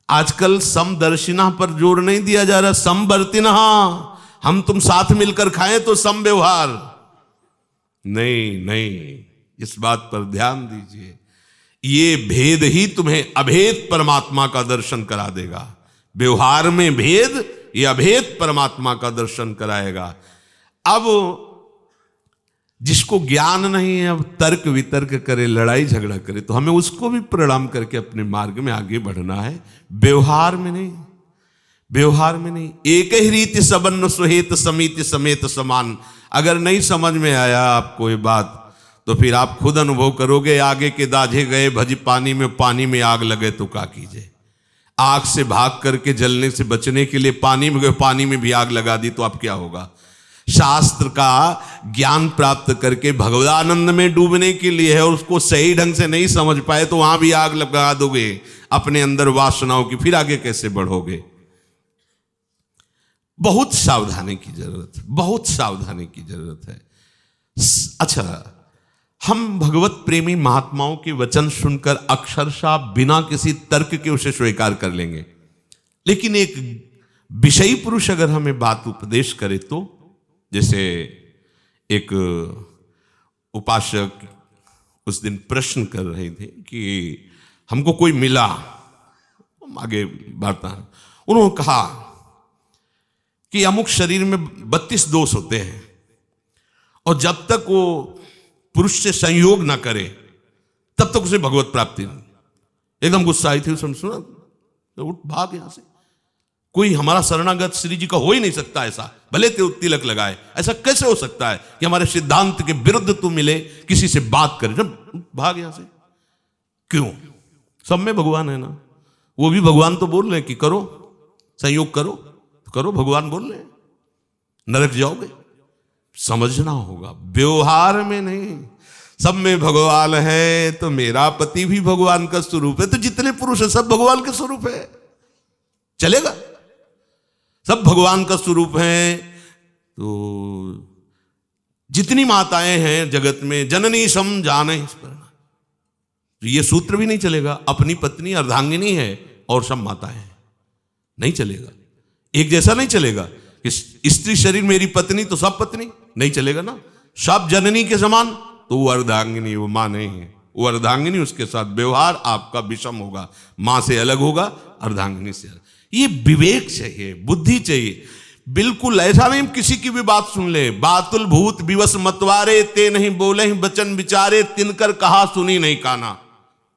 आजकल समदर्शिना पर जोर नहीं दिया जा रहा, समवर्तिना, हम तुम साथ मिलकर खाएं तो सम व्यवहार नहीं। नहीं, इस बात पर ध्यान दीजिए, ये भेद ही तुम्हें अभेद परमात्मा का दर्शन करा देगा। व्यवहार में भेद, ये अभेद परमात्मा का दर्शन कराएगा। अब जिसको ज्ञान नहीं है, अब तर्क वितर्क करे, लड़ाई झगड़ा करे, तो हमें उसको भी प्रणाम करके अपने मार्ग में आगे बढ़ना है, व्यवहार में नहीं, व्यवहार में नहीं। एक ही रीति सबन्न सुहेत समिति समेत समान। अगर नहीं समझ में आया आपको ये बात, तो फिर आप खुद अनुभव करोगे, आगे के दाझे गए भज पानी में, पानी में आग लगे तो क्या कीजिए? आग से भाग करके जलने से बचने के लिए पानी में गए, पानी में भी आग लगा दी तो अब क्या होगा? शास्त्र का ज्ञान प्राप्त करके भगवदानंद में डूबने के लिए है, और उसको सही ढंग से नहीं समझ पाए तो वहां भी आग लगा दोगे अपने अंदर वासनाओं की, फिर आगे कैसे बढ़ोगे? बहुत सावधानी की जरूरत है, बहुत सावधानी की जरूरत है। अच्छा, हम भगवत प्रेमी महात्माओं के वचन सुनकर अक्षरशः बिना किसी तर्क के उसे स्वीकार कर लेंगे, लेकिन एक विषयी पुरुष अगर हमें बात उपदेश करे तो, जैसे एक उपासक उस दिन प्रश्न कर रहे थे कि हमको कोई मिला, आगे वार्ता, उन्होंने कहा कि अमुक शरीर में 32 दोष होते हैं, और जब तक वो पुरुष से संयोग ना करे तब तक उसे भगवत प्राप्ति नहीं। एकदम गुस्सा आई थी, उसने सुना तो उठ भाग यहां से, कोई हमारा शरणागत श्री जी का हो ही नहीं सकता ऐसा, भले तिलक लगाए, ऐसा कैसे हो सकता है कि हमारे सिद्धांत के विरुद्ध तू मिले, किसी से बात करे, जब भाग यहां से। क्यों? सब में भगवान है ना, वो भी भगवान तो बोल रहे हैं कि करो संयोग करो, तो करो, भगवान बोल रहे हैं, नरक जाओगे। समझना होगा, व्यवहार में नहीं। सब में भगवान है तो मेरा पति भी भगवान का स्वरूप है, तो जितने पुरुष है सब भगवान का स्वरूप है, चलेगा? सब भगवान का स्वरूप है, तो जितनी माताएं हैं जगत में, जननी सम जाने इस पर, तो ये सूत्र भी नहीं चलेगा। अपनी पत्नी अर्धांगिनी है और सब माताएं हैं, नहीं चलेगा, एक जैसा नहीं चलेगा कि स्त्री शरीर मेरी पत्नी तो सब पत्नी, नहीं चलेगा ना। सब जननी के समान तो वो अर्धांगिनी, वो मां नहीं है, वो अर्धांगिनी, उसके साथ व्यवहार आपका विषम होगा, मां से अलग होगा, अर्धांगिनी से अलग। ये विवेक चाहिए, बुद्धि चाहिए। बिल्कुल ऐसा नहीं किसी की भी बात सुन ले, बातुल भूत विवश मतवारे, ते नहीं बोले ही बचन विचारे, तिनकर कहा सुनी नहीं काना।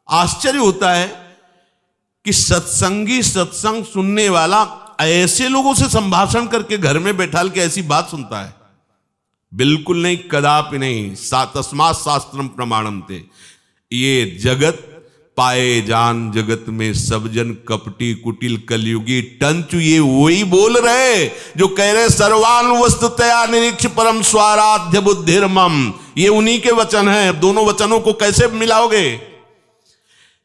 आश्चर्य होता है कि सत्संगी, सत्संग सुनने वाला ऐसे लोगों से संभाषण करके घर में बैठा के ऐसी बात सुनता है? बिल्कुल नहीं, कदापि नहीं। तस्मात् शास्त्रम प्रमाणम थे। ये जगत पाए जान जगत में सब जन कपटी कुटिल कलयुगी टंचु, ये वही बोल रहे जो कह रहे सर्वान वस्तुतया निरीक्ष परम स्वाराध्य बुद्धिर्मम। ये उन्हीं के वचन हैं। दोनों वचनों को कैसे मिलाओगे?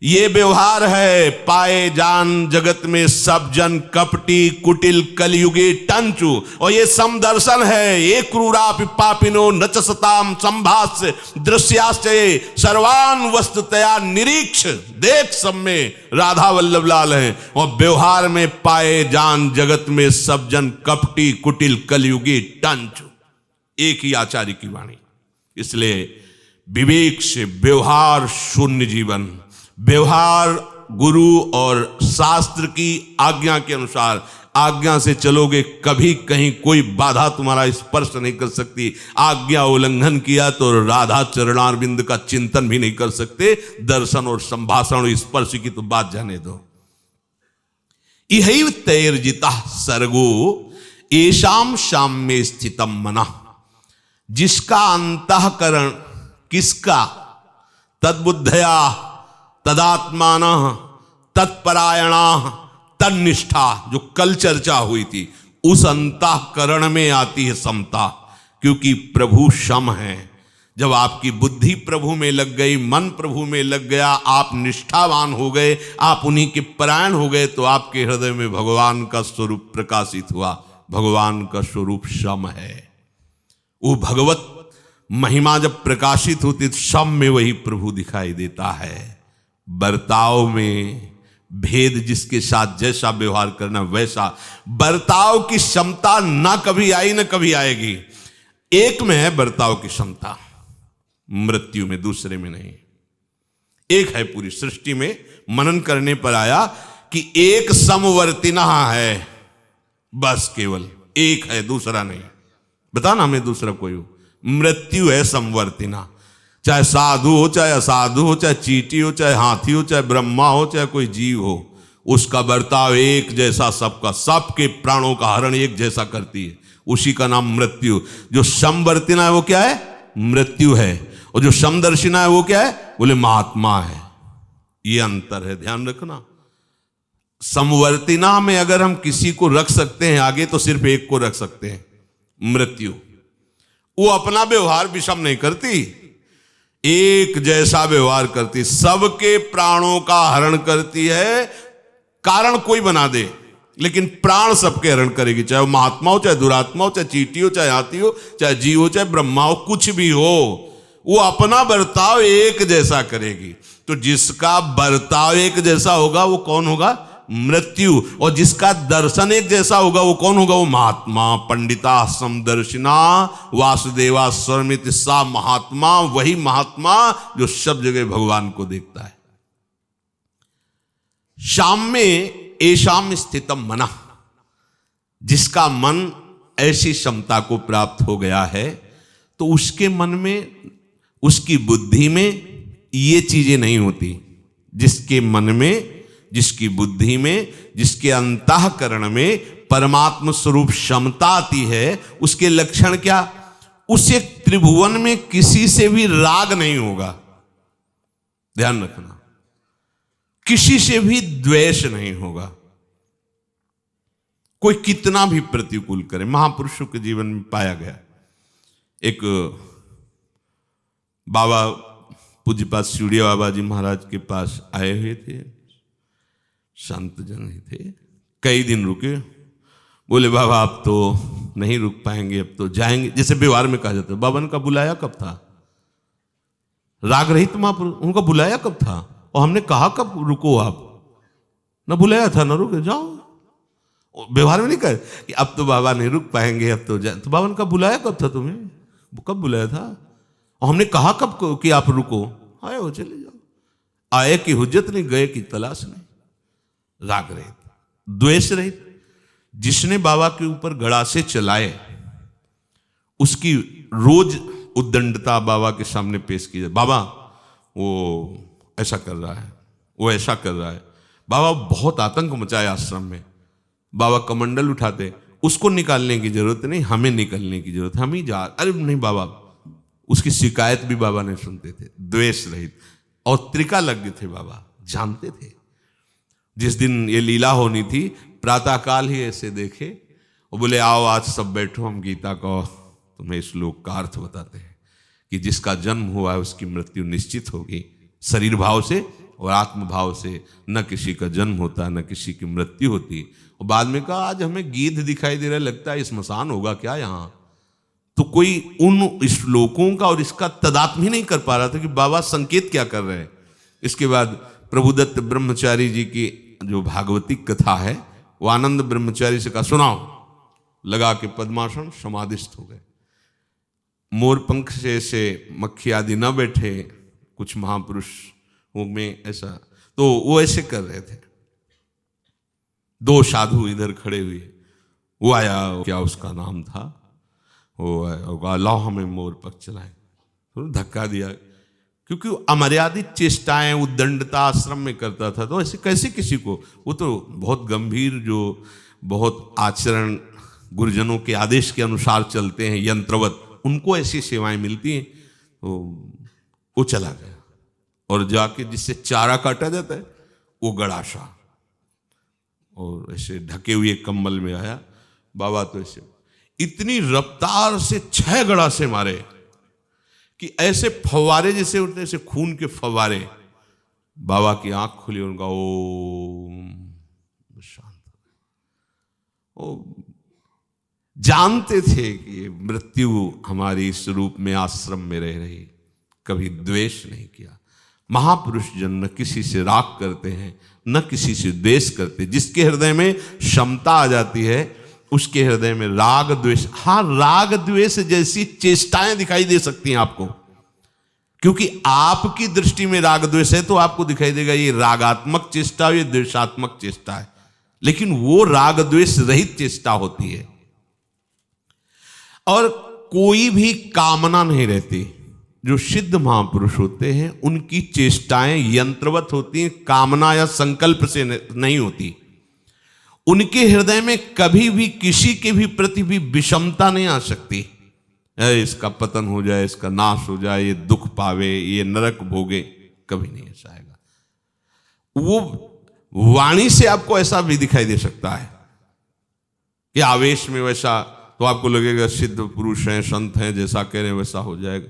ये व्यवहार है, पाए जान जगत में सब जन कपटी कुटिल कलयुगी टंचु, और ये समदर्शन है, ये क्रूरा पापिनो नचसताम संभाष्य दृश्याश्चये सर्वान वस्तुतया निरीक्ष। देख, सब में राधा वल्लभ लाल है, और व्यवहार में पाए जान जगत में सब जन कपटी कुटिल कलयुगी टंचु। एक ही आचार्य की वाणी। इसलिए विवेक से व्यवहार शून्य जीवन, व्यवहार गुरु और शास्त्र की आज्ञा के अनुसार, आज्ञा से चलोगे कभी कहीं कोई बाधा तुम्हारा स्पर्श नहीं कर सकती। आज्ञा उल्लंघन किया तो राधा चरणारविंद का चिंतन भी नहीं कर सकते। दर्शन और संभाषण और स्पर्श की तो बात जाने दो। इहैव तैर्जितः सर्गो येषां साम्ये स्थितम मनः, जिसका अंतःकरण किसका, तद्बुद्धया तदात्मानः तत्परायणाः तन्निष्ठा, जो कल चर्चा हुई थी, उस अंतःकरण में आती है समता। क्योंकि प्रभु सम है। जब आपकी बुद्धि प्रभु में लग गई, मन प्रभु में लग गया, आप निष्ठावान हो गए, आप उन्हीं के परायण हो गए, तो आपके हृदय में भगवान का स्वरूप प्रकाशित हुआ। भगवान का स्वरूप सम है। वो भगवत महिमा जब प्रकाशित होती तो सम में वही प्रभु दिखाई देता है। बर्ताव में भेद, जिसके साथ जैसा व्यवहार करना वैसा। बर्ताव की क्षमता ना कभी आई ना कभी आएगी। एक में है बर्ताव की क्षमता, मृत्यु में, दूसरे में नहीं। एक है पूरी सृष्टि में, मनन करने पर आया कि एक समवर्तिना है, बस केवल एक है, दूसरा नहीं। बताना हमें दूसरा कोई हो। मृत्यु है समवर्तिना। चाहे साधु हो, चाहे असाधु हो, चाहे चींटी हो, चाहे हाथी हो, चाहे ब्रह्मा हो, चाहे कोई जीव हो, उसका बर्ताव एक जैसा सबका, सबके प्राणों का हरण एक जैसा करती है। उसी का नाम मृत्यु। जो समवर्तिना है वो क्या है? मृत्यु है। और जो समदर्शिना है वो क्या है? बोले महात्मा है। ये अंतर है, ध्यान रखना। समवर्तिना में अगर हम किसी को रख सकते हैं आगे, तो सिर्फ एक को रख सकते हैं, मृत्यु। वो अपना व्यवहार विषम नहीं करती, एक जैसा व्यवहार करती, सबके प्राणों का हरण करती है। कारण कोई बना दे, लेकिन प्राण सबके हरण करेगी। चाहे वो महात्मा हो, चाहे दुरात्मा हो, चाहे चींटी हो, चाहे हाथी हो, चाहे जीव हो, चाहे ब्रह्मा हो, कुछ भी हो, वो अपना बर्ताव एक जैसा करेगी। तो जिसका बर्ताव एक जैसा होगा वो कौन होगा? मृत्यु। और जिसका दर्शन एक जैसा होगा वो कौन होगा? वो महात्मा। पंडिता समदर्शिना वासुदेवा स्वरमित सा महात्मा, वही महात्मा जो सब जगह भगवान को देखता है। साम्ये येषां स्थितम मनः, जिसका मन ऐसी क्षमता को प्राप्त हो गया है, तो उसके मन में, उसकी बुद्धि में ये चीजें नहीं होती। जिसके मन में, जिसकी बुद्धि में, जिसके अंतःकरण में परमात्म स्वरूप क्षमता आती है, उसके लक्षण क्या? उसे त्रिभुवन में किसी से भी राग नहीं होगा। ध्यान रखना, किसी से भी द्वेष नहीं होगा। कोई कितना भी प्रतिकूल करे, महापुरुषों के जीवन में पाया गया। एक बाबा पूज्यपाद शिवड़िया बाबा जी महाराज के पास आए हुए थे, संत जन ही थे। कई दिन रुके, बोले बाबा आप तो नहीं रुक पाएंगे, अब तो जाएंगे। जैसे व्यवहार में कहा जाता है, बाबा का बुलाया कब था? राग रहित महापुरुष, उनका बुलाया कब था? और हमने कहा कब रुको? आप ना बुलाया था, ना रुके, जाओ। व्यवहार में नहीं कह कि अब तो बाबा नहीं रुक पाएंगे, अब तो जाए। तो बाबा का बुलाया कब था तुम्हें? कब बुलाया था? और हमने कहा कब कि आप रुको? आए हो, चले जाओ। आए की हुज्जत नहीं, गए की तलाश नहीं। राग रहित, द्वेष रहित। जिसने बाबा के ऊपर गड़ासे चलाए, उसकी रोज उद्दंडता बाबा के सामने पेश की जाए। बाबा वो ऐसा कर रहा है, वो ऐसा कर रहा है। बाबा बहुत आतंक मचाया आश्रम में। बाबा कमंडल उठाते, उसको निकालने की जरूरत नहीं, हमें निकलने की जरूरत, हम ही जा। अरे नहीं बाबा, उसकी शिकायत भी बाबा नहीं सुनते थे। द्वेष रहित और त्रिकालज्ञ थे बाबा, जानते थे। जिस दिन ये लीला होनी थी, प्रातःकाल ही ऐसे देखे और बोले आओ आज सब बैठो, हम गीता का तुम्हें श्लोक का अर्थ बताते हैं कि जिसका जन्म हुआ है उसकी मृत्यु निश्चित होगी। शरीर भाव से और आत्म भाव से न किसी का जन्म होता, न किसी की मृत्यु होती। और बाद में कहा आज हमें गिद्ध दिखाई दे रहा है, लगता है स्मशान होगा क्या यहाँ। तो कोई उन श्लोकों का और इसका तदात्म ही नहीं कर पा रहा था कि बाबा संकेत क्या कर रहे हैं। इसके बाद प्रभुदत्त ब्रह्मचारी जी की जो भागवती कथा है, वो आनंद ब्रह्मचारी से कहा सुनाओ। लगा के पद्मासन समाधिस्थ हो गए। मोर पंख से ऐसे मक्खी आदि न बैठे कुछ महापुरुष में ऐसा, तो वो ऐसे कर रहे थे। दो साधु इधर खड़े हुए, वो आया, क्या उसका नाम था, वो लाओ हमें मोर पंख चलाए, तो धक्का दिया, क्योंकि अमर्यादित चेष्टाएं उद्दंडता आश्रम में करता था, तो ऐसे कैसे किसी को, वो तो बहुत गंभीर, जो बहुत आचरण गुरुजनों के आदेश के अनुसार चलते हैं, यंत्रवत, उनको ऐसी सेवाएं मिलती हैं। तो वो चला गया और जाके जिससे चारा काटा जाता है वो गड़ाशा, और ऐसे ढके हुए कम्बल में आया। बाबा तो ऐसे इतनी रफ्तार से 6 गड़ासे मारे कि ऐसे फव्वारे जैसे उठते, ऐसे खून के फव्वारे। बाबा की आंख खुली, उनका ओम शांत। ओ जानते थे कि मृत्यु हमारी इस रूप में आश्रम में रह रही, कभी द्वेष नहीं किया। महापुरुष जन न किसी से राग करते हैं, न किसी से द्वेष करते। जिसके हृदय में क्षमता आ जाती है उसके हृदय में राग द्वेष, हाँ राग द्वेष जैसी चेष्टाएं दिखाई दे सकती हैं आपको, क्योंकि आपकी दृष्टि में राग द्वेष है तो आपको दिखाई देगा ये रागात्मक चेष्टा, ये द्वेषात्मक चेष्टा है, लेकिन वो राग द्वेष रहित चेष्टा होती है। और कोई भी कामना नहीं रहती। जो सिद्ध महापुरुष होते हैं उनकी चेष्टाएं यंत्रवत होती हैं, कामना या संकल्प से नहीं होती। उनके हृदय में कभी भी किसी के भी प्रति भी विषमता नहीं आ सकती, इसका पतन हो जाए, इसका नाश हो जाए, ये दुख पावे, ये नरक भोगे, कभी नहीं ऐसा आएगा। वो वाणी से आपको ऐसा भी दिखाई दे सकता है कि आवेश में वैसा, तो आपको लगेगा सिद्ध पुरुष हैं, संत हैं, जैसा कह रहे हैं वैसा हो जाएगा।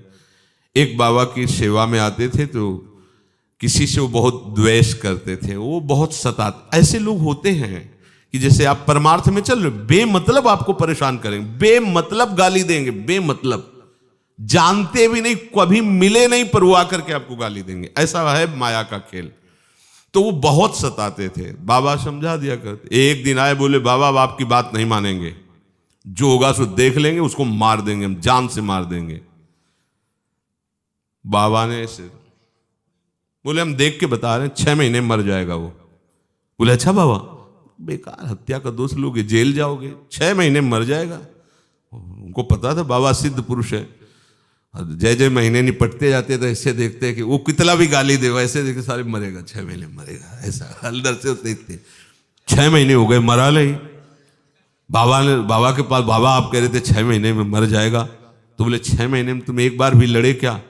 एक बाबा की सेवा में आते थे तो किसी से वो बहुत द्वेष करते थे, वो बहुत सताते। ऐसे लोग होते हैं कि जैसे आप परमार्थ में चल रहे, बेमतलब आपको परेशान करेंगे, बेमतलब गाली देंगे, बेमतलब, जानते भी नहीं, कभी मिले नहीं, पर वो आकर के आपको गाली देंगे। ऐसा है माया का खेल। तो वो बहुत सताते थे। बाबा समझा दिया करते। एक दिन आए, बोले बाबा अब आपकी बात नहीं मानेंगे, जो होगा सो देख लेंगे, उसको मार देंगे, हम जान से मार देंगे। बाबा ने ऐसे बोले हम देख के बता रहे हैं, 6 महीने मर जाएगा वो। बोले अच्छा बाबा, बेकार हत्या का दोष लोगे, जेल जाओगे, 6 महीने मर जाएगा। उनको पता था बाबा सिद्ध पुरुष है, जय जय महीने निपटते जाते तो ऐसे देखते कि वो कितना भी गाली देगा, ऐसे देखते सारे मरेगा, 6 महीने मरेगा, ऐसा अंदर से देखते। 6 महीने हो गए, मरा नहीं। बाबा के पास, बाबा आप कह रहे थे 6 महीने में मर जाएगा, तो बोले 6 महीने में तुम एक बार भी लड़े क्या?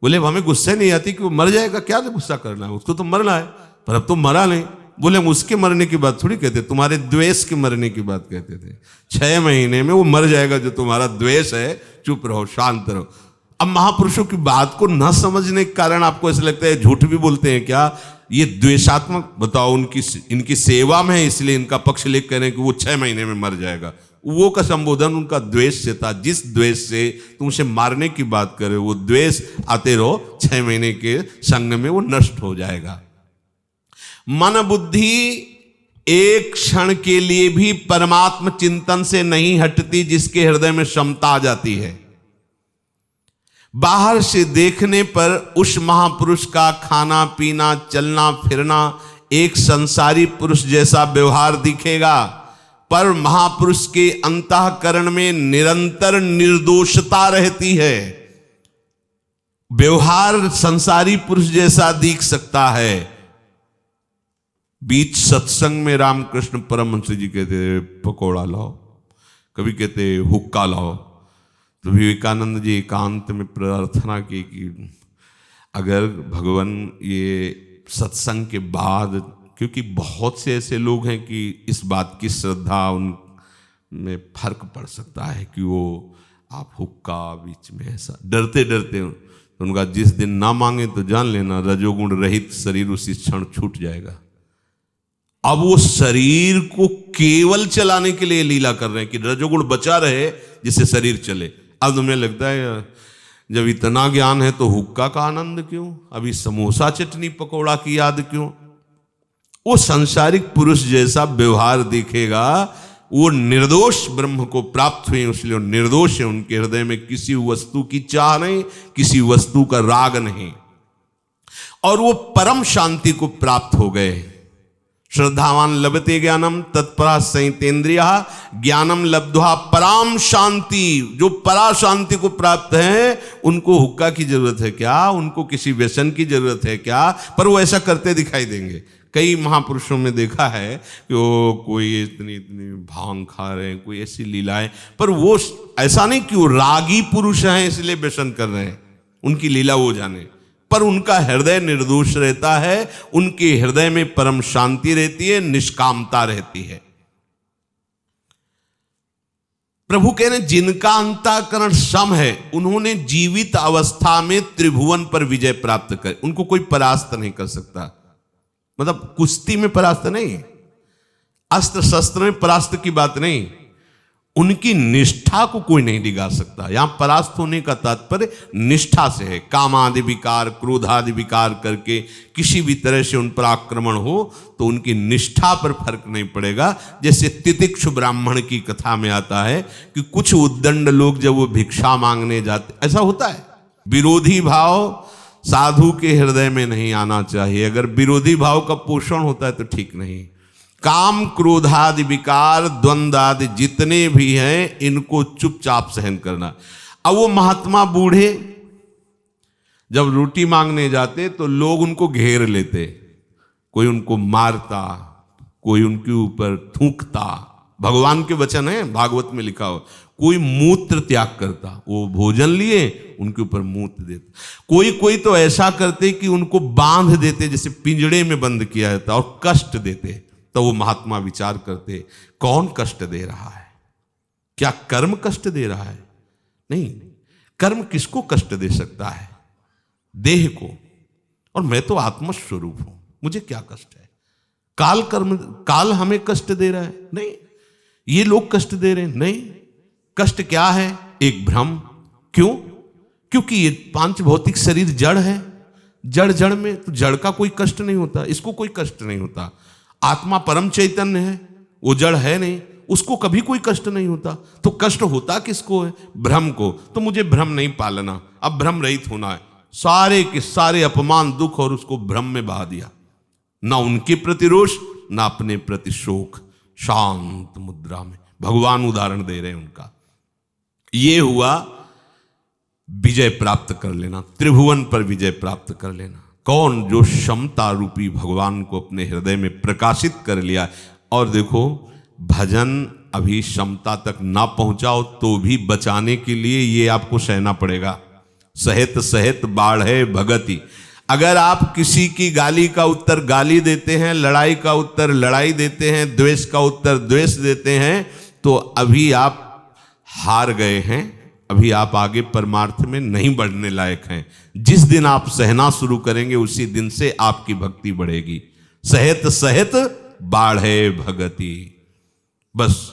बोले हमें गुस्सा नहीं आती कि वो मर जाएगा, क्या तो गुस्सा करना है, उसको तो मरना है, पर अब तो मरा नहीं। बोले हम उसके मरने की बात थोड़ी कहते, तुम्हारे द्वेष के मरने की बात कहते थे। 6 महीने में वो मर जाएगा जो तुम्हारा द्वेष है, चुप रहो, शांत रहो। अब महापुरुषों की बात को न समझने के कारण आपको ऐसा लगता है झूठ भी बोलते हैं क्या, ये द्वेषात्मक, बताओ इनकी सेवा में है इसलिए इनका पक्ष लेकर कह रहे हैं कि वो 6 महीने में मर जाएगा। वो का संबोधन उनका द्वेष से था। जिस द्वेष से तुम उसे मारने की बात करे, वो द्वेष आते रहो, 6 महीने के संग में वो नष्ट हो जाएगा। मन बुद्धि एक क्षण के लिए भी परमात्म चिंतन से नहीं हटती, जिसके हृदय में क्षमता आ जाती है। बाहर से देखने पर उस महापुरुष का खाना पीना, चलना फिरना एक संसारी पुरुष जैसा व्यवहार दिखेगा, पर महापुरुष के अंतःकरण में निरंतर निर्दोषता रहती है। व्यवहार संसारी पुरुष जैसा दिख सकता है। बीच सत्संग में रामकृष्ण परमहंस जी कहते पकौड़ा लाओ, कभी कहते हुक्का लाओ, तो विवेकानंद जी एकांत में प्रार्थना की कि अगर भगवान ये सत्संग के बाद, क्योंकि बहुत से ऐसे लोग हैं कि इस बात की श्रद्धा उनमें फर्क पड़ सकता है कि वो आप हुक्का बीच में ऐसा डरते डरते, तो उनका जिस दिन ना मांगे तो जान लेना रजोगुण रहित शरीर उसी क्षण छूट जाएगा। अब वो शरीर को केवल चलाने के लिए लीला कर रहे हैं कि रजोगुण बचा रहे जिससे शरीर चले। अब तुम्हें लगता है जब इतना ज्ञान है तो हुक्का का आनंद क्यों, अभी समोसा चटनी पकौड़ा की याद क्यों? वो संसारिक पुरुष जैसा व्यवहार दिखेगा, वो निर्दोष ब्रह्म को प्राप्त हुए, इसलिए निर्दोष है। उनके हृदय में किसी वस्तु की चाह नहीं, किसी वस्तु का राग नहीं, और वो परम शांति को प्राप्त हो गए। श्रद्धावान लभते ज्ञानम तत्परा संयतेन्द्रिया ज्ञानम लब्ध्वा पराम शांति। जो परा शांति को प्राप्त है उनको हुक्का की जरूरत है क्या, उनको किसी व्यसन की जरूरत है क्या? पर वो ऐसा करते दिखाई देंगे। कई महापुरुषों में देखा है कि वो कोई इतनी इतनी भांग खा रहे हैं, कोई ऐसी लीलाएं, पर वो ऐसा नहीं कि वो रागी पुरुष हैं इसलिए व्यसन कर रहे हैं, उनकी लीला वो जाने, पर उनका हृदय निर्दोष रहता है, उनके हृदय में परम शांति रहती है, निष्कामता रहती है। प्रभु कह रहे जिनका अंतःकरण सम है उन्होंने जीवित अवस्था में त्रिभुवन पर विजय प्राप्त कर, उनको कोई परास्त नहीं कर सकता। मतलब कुश्ती में परास्त नहीं, अस्त्र शस्त्र में परास्त की बात नहीं, उनकी निष्ठा को कोई नहीं डिगा सकता। यहां परास्त होने का तात्पर्य निष्ठा से है। काम आदि विकार, क्रोध आदि विकार करके किसी भी तरह से उन पर आक्रमण हो तो उनकी निष्ठा पर फर्क नहीं पड़ेगा। जैसे तितिक्षु ब्राह्मण की कथा में आता है कि कुछ उद्दंड लोग जब वो भिक्षा मांगने जाते, ऐसा होता है, विरोधी भाव साधु के हृदय में नहीं आना चाहिए। अगर विरोधी भाव का पोषण होता है तो ठीक नहीं। काम क्रोधादि विकार द्वंद्व आदि जितने भी हैं इनको चुपचाप सहन करना। अब वो महात्मा बूढ़े जब रोटी मांगने जाते तो लोग उनको घेर लेते, कोई उनको मारता, कोई उनके ऊपर थूकता। भगवान के वचन है, भागवत में लिखा हो, कोई मूत्र त्याग करता, वो भोजन लिए उनके ऊपर मूत्र देता। कोई तो ऐसा करते कि उनको बांध देते, जैसे पिंजड़े में बंद किया जाता, और कष्ट देते। तो वो महात्मा विचार करते कौन कष्ट दे रहा है, क्या कर्म कष्ट दे रहा है? नहीं, कर्म किसको कष्ट दे सकता है? देह को। और मैं तो आत्मस्वरूप हूं, मुझे क्या कष्ट है? काल हमें कष्ट दे रहा है? नहीं। ये लोग कष्ट दे रहे हैं? नहीं। कष्ट क्या है? एक भ्रम। क्यों? क्योंकि ये पांच भौतिक शरीर जड़ है, जड़ में तो जड़ का कोई कष्ट नहीं होता, इसको कोई कष्ट नहीं होता। आत्मा परम चैतन्य है, वो जड़ है नहीं, उसको कभी कोई कष्ट नहीं होता। तो कष्ट होता किसको है? भ्रम को। तो मुझे भ्रम नहीं पालना, अब भ्रम रहित होना है। सारे के सारे अपमान दुख और उसको भ्रम में बहा दिया, ना उनके प्रति रोष ना अपने प्रति शोक, शांत मुद्रा में। भगवान उदाहरण दे रहे हैं उनका। ये हुआ विजय प्राप्त कर लेना, त्रिभुवन पर विजय प्राप्त कर लेना। कौन? जो क्षमता रूपी भगवान को अपने हृदय में प्रकाशित कर लिया। और देखो, भजन अभी क्षमता तक ना पहुंचाओ तो भी बचाने के लिए ये आपको सहना पड़ेगा। सहित सहित बाढ़े भगति। अगर आप किसी की गाली का उत्तर गाली देते हैं, लड़ाई का उत्तर लड़ाई देते हैं, द्वेष का उत्तर द्वेष देते हैं, तो अभी आप हार गए हैं, अभी आप आगे परमार्थ में नहीं बढ़ने लायक हैं। जिस दिन आप सहना शुरू करेंगे उसी दिन से आपकी भक्ति बढ़ेगी। सहित सहित बाढ़े भगति। बस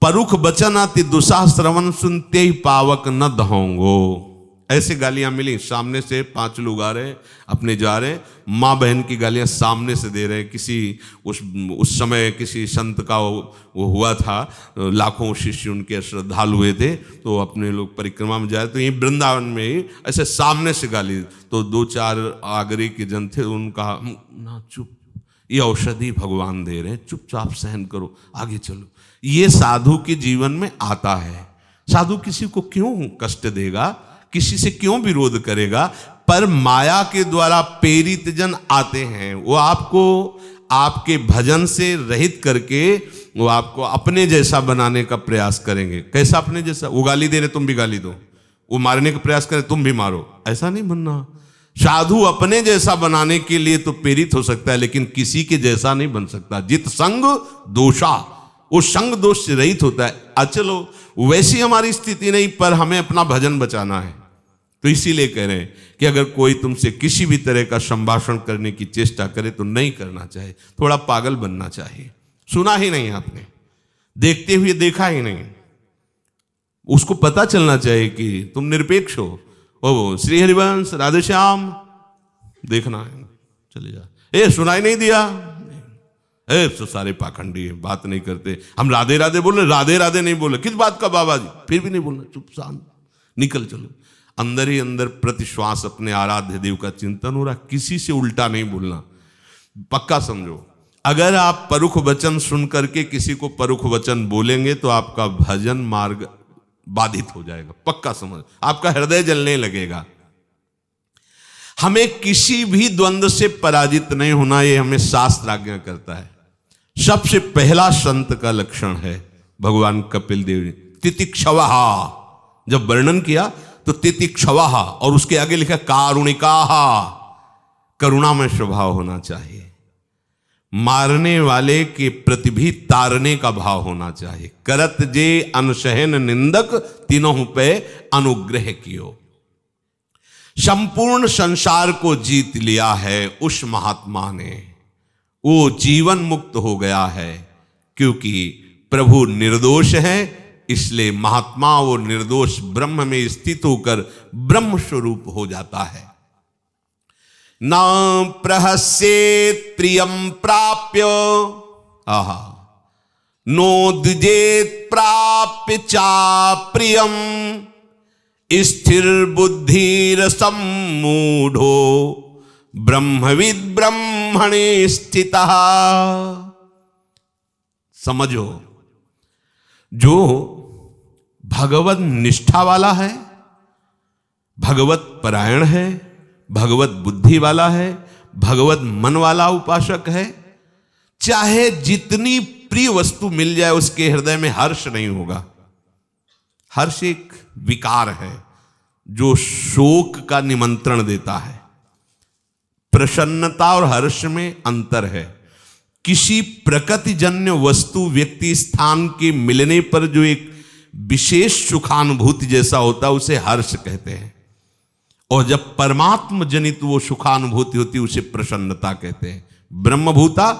परुख बचन अति दुसाह श्रवण सुनते ही पावक न दहोंगो। ऐसे गालियां मिली, सामने से 5 लोग आ रहे, अपने जा रहे, माँ बहन की गालियां सामने से दे रहे। किसी उस समय किसी संत का वो हुआ था, लाखों शिष्य उनके श्रद्धालु हुए थे, तो अपने लोग परिक्रमा में जाए, तो यही वृंदावन में ही ऐसे सामने से गाली। तो 2-4 आगरे के जन थे, उनका ना चुप, ये औषधि भगवान दे रहे हैं, चुपचाप सहन करो, आगे चलो। ये साधु के जीवन में आता है। साधु किसी को क्यों कष्ट देगा, किसी से क्यों विरोध करेगा? पर माया के द्वारा प्रेरित जन आते हैं, वो आपको आपके भजन से रहित करके वो आपको अपने जैसा बनाने का प्रयास करेंगे। कैसा अपने जैसा? वो गाली दे रहे तुम भी गाली दो, वो मारने का प्रयास करे तुम भी मारो, ऐसा नहीं बनना। साधु अपने जैसा बनाने के लिए तो प्रेरित हो सकता है, लेकिन किसी के जैसा नहीं बन सकता। जित संग दोषा, वो संग दोष से रहित होता है। चलो वैसी हमारी स्थिति नहीं, पर हमें अपना भजन बचाना है। तो इसीलिए कह रहे हैं कि अगर कोई तुमसे किसी भी तरह का संभाषण करने की चेष्टा करे तो नहीं करना चाहिए, थोड़ा पागल बनना चाहिए। सुना ही नहीं आपने, देखते हुए देखा ही नहीं, उसको पता चलना चाहिए कि तुम निरपेक्ष हो। ओ श्री हरिवंश राधेश्याम देखना है, चले जा। सुनाई नहीं दिया, तो सारे पाखंडी हैं, बात नहीं करते। हम राधे राधे बोले, राधे राधे नहीं बोले, किस बात का बाबा जी, फिर भी नहीं बोलना, चुप शांत निकल चलो। अंदर ही अंदर प्रतिश्वास अपने आराध्य देव का चिंतन हो रहा, किसी से उल्टा नहीं बोलना। पक्का समझो, अगर आप परुख वचन सुन करके किसी को परुख वचन बोलेंगे तो आपका भजन मार्ग बाधित हो जाएगा। पक्का समझ, आपका हृदय जलने लगेगा। हमें किसी भी द्वंद्व से पराजित नहीं होना, ये हमें शास्त्र आज्ञा करता है। सबसे पहला संत का लक्षण है, भगवान कपिल देव ने तितिक्षवः जब वर्णन किया तो तितिक्षवः, और उसके आगे लिखा कारुणिकाः, करुणा में स्वभाव होना चाहिए। मारने वाले के प्रति भी तारने का भाव होना चाहिए। करत जे अनसहन निंदक, तीनों पे अनुग्रह कियो। संपूर्ण संसार को जीत लिया है उस महात्मा ने, वो जीवन मुक्त हो गया है, क्योंकि प्रभु निर्दोष है, इसलिए महात्मा वो निर्दोष ब्रह्म में स्थित होकर ब्रह्म स्वरूप हो जाता है। न प्रहस्येत् प्रियं प्राप्य, आहा, नोद्जेत् प्राप्य चा प्रियम, स्थिर बुद्धिर सम्मूढ़ो ब्रह्मविद ब्रह्मणे स्थितः। समझो, जो भगवत निष्ठा वाला है, भगवत परायण है, भगवत बुद्धि वाला है, भगवत मन वाला उपासक है, चाहे जितनी प्रिय वस्तु मिल जाए उसके हृदय में हर्ष नहीं होगा। हर्ष एक विकार है जो शोक का निमंत्रण देता है। प्रसन्नता और हर्ष में अंतर है। किसी प्रकृतिजन्य वस्तु व्यक्ति स्थान के मिलने पर जो एक विशेष सुखानुभूति जैसा होता है उसे हर्ष कहते हैं, और जब परमात्म जनित वो सुखानुभूति होती है उसे प्रसन्नता कहते हैं। ब्रह्मभूता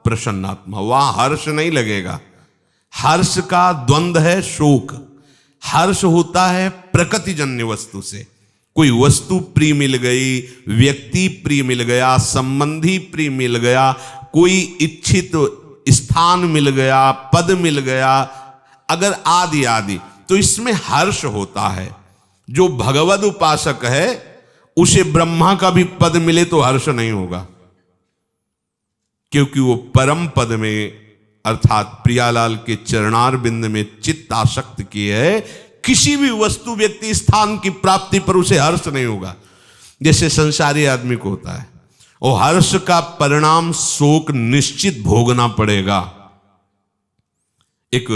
प्रसन्नात्मा, वहां हर्ष नहीं लगेगा। हर्ष का द्वंद्व है शोक। हर्ष होता है प्रकृतिजन्य वस्तु से। कोई वस्तु प्रिय मिल गई, व्यक्ति प्रिय मिल गया, संबंधी प्रिय मिल गया, कोई इच्छित स्थान मिल गया, पद मिल गया, अगर आदि आदि, तो इसमें हर्ष होता है। जो भगवद उपासक है उसे ब्रह्मा का भी पद मिले तो हर्ष नहीं होगा, क्योंकि वो परम पद में अर्थात प्रियालाल के चरणार बिंद में चित्त आसक्त किए है। किसी भी वस्तु व्यक्ति स्थान की प्राप्ति पर उसे हर्ष नहीं होगा, जैसे संसारी आदमी को होता है। और हर्ष का परिणाम शोक निश्चित भोगना पड़ेगा। एक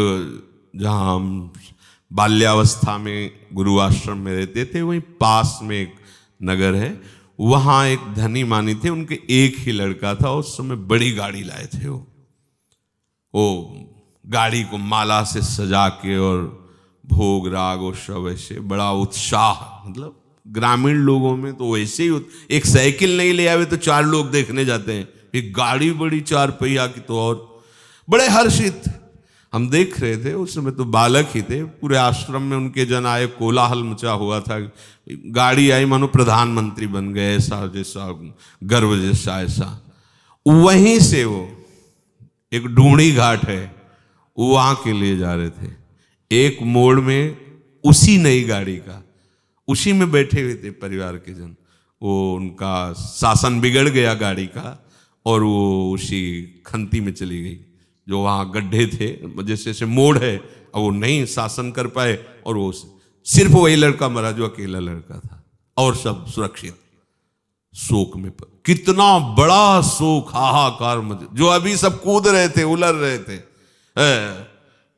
जहां हम बाल्यावस्था में गुरु आश्रम में रहते थे, वहीं पास में एक नगर है, वहां एक धनी मानी थे, उनके एक ही लड़का था। उस समय बड़ी गाड़ी लाए थे। वो गाड़ी को माला से सजा के और भोग राग और सब ऐसे बड़ा उत्साह, मतलब ग्रामीण लोगों में तो वैसे ही। एक साइकिल नहीं ले आवे तो 4 लोग देखने जाते हैं, एक गाड़ी बड़ी 4 पहिया की तो और बड़े हर्षित। हम देख रहे थे, उस समय तो बालक ही थे। पूरे आश्रम में उनके जन आए, कोलाहल मचा हुआ था। गाड़ी आई मानो प्रधानमंत्री बन गए, ऐसा जैसा गर्व जैसा ऐसा। वहीं से वो एक ढूंढी घाट है, वहां के लिए जा रहे थे। एक मोड़ में उसी नई गाड़ी का, उसी में बैठे हुए थे परिवार के जन। वो उनका शासन बिगड़ गया गाड़ी का, और वो उसी खंती में चली गई। जो वहाँ गड्ढे थे, जैसे जैसे मोड़ है, और वो नहीं शासन कर पाए, और वो सिर्फ वही लड़का मरा जो अकेला लड़का था, और सब सुरक्षित। शोक में कितना बड़ा शोक, हाहाकार मच। जो अभी सब कूद रहे थे, उलर रहे थे,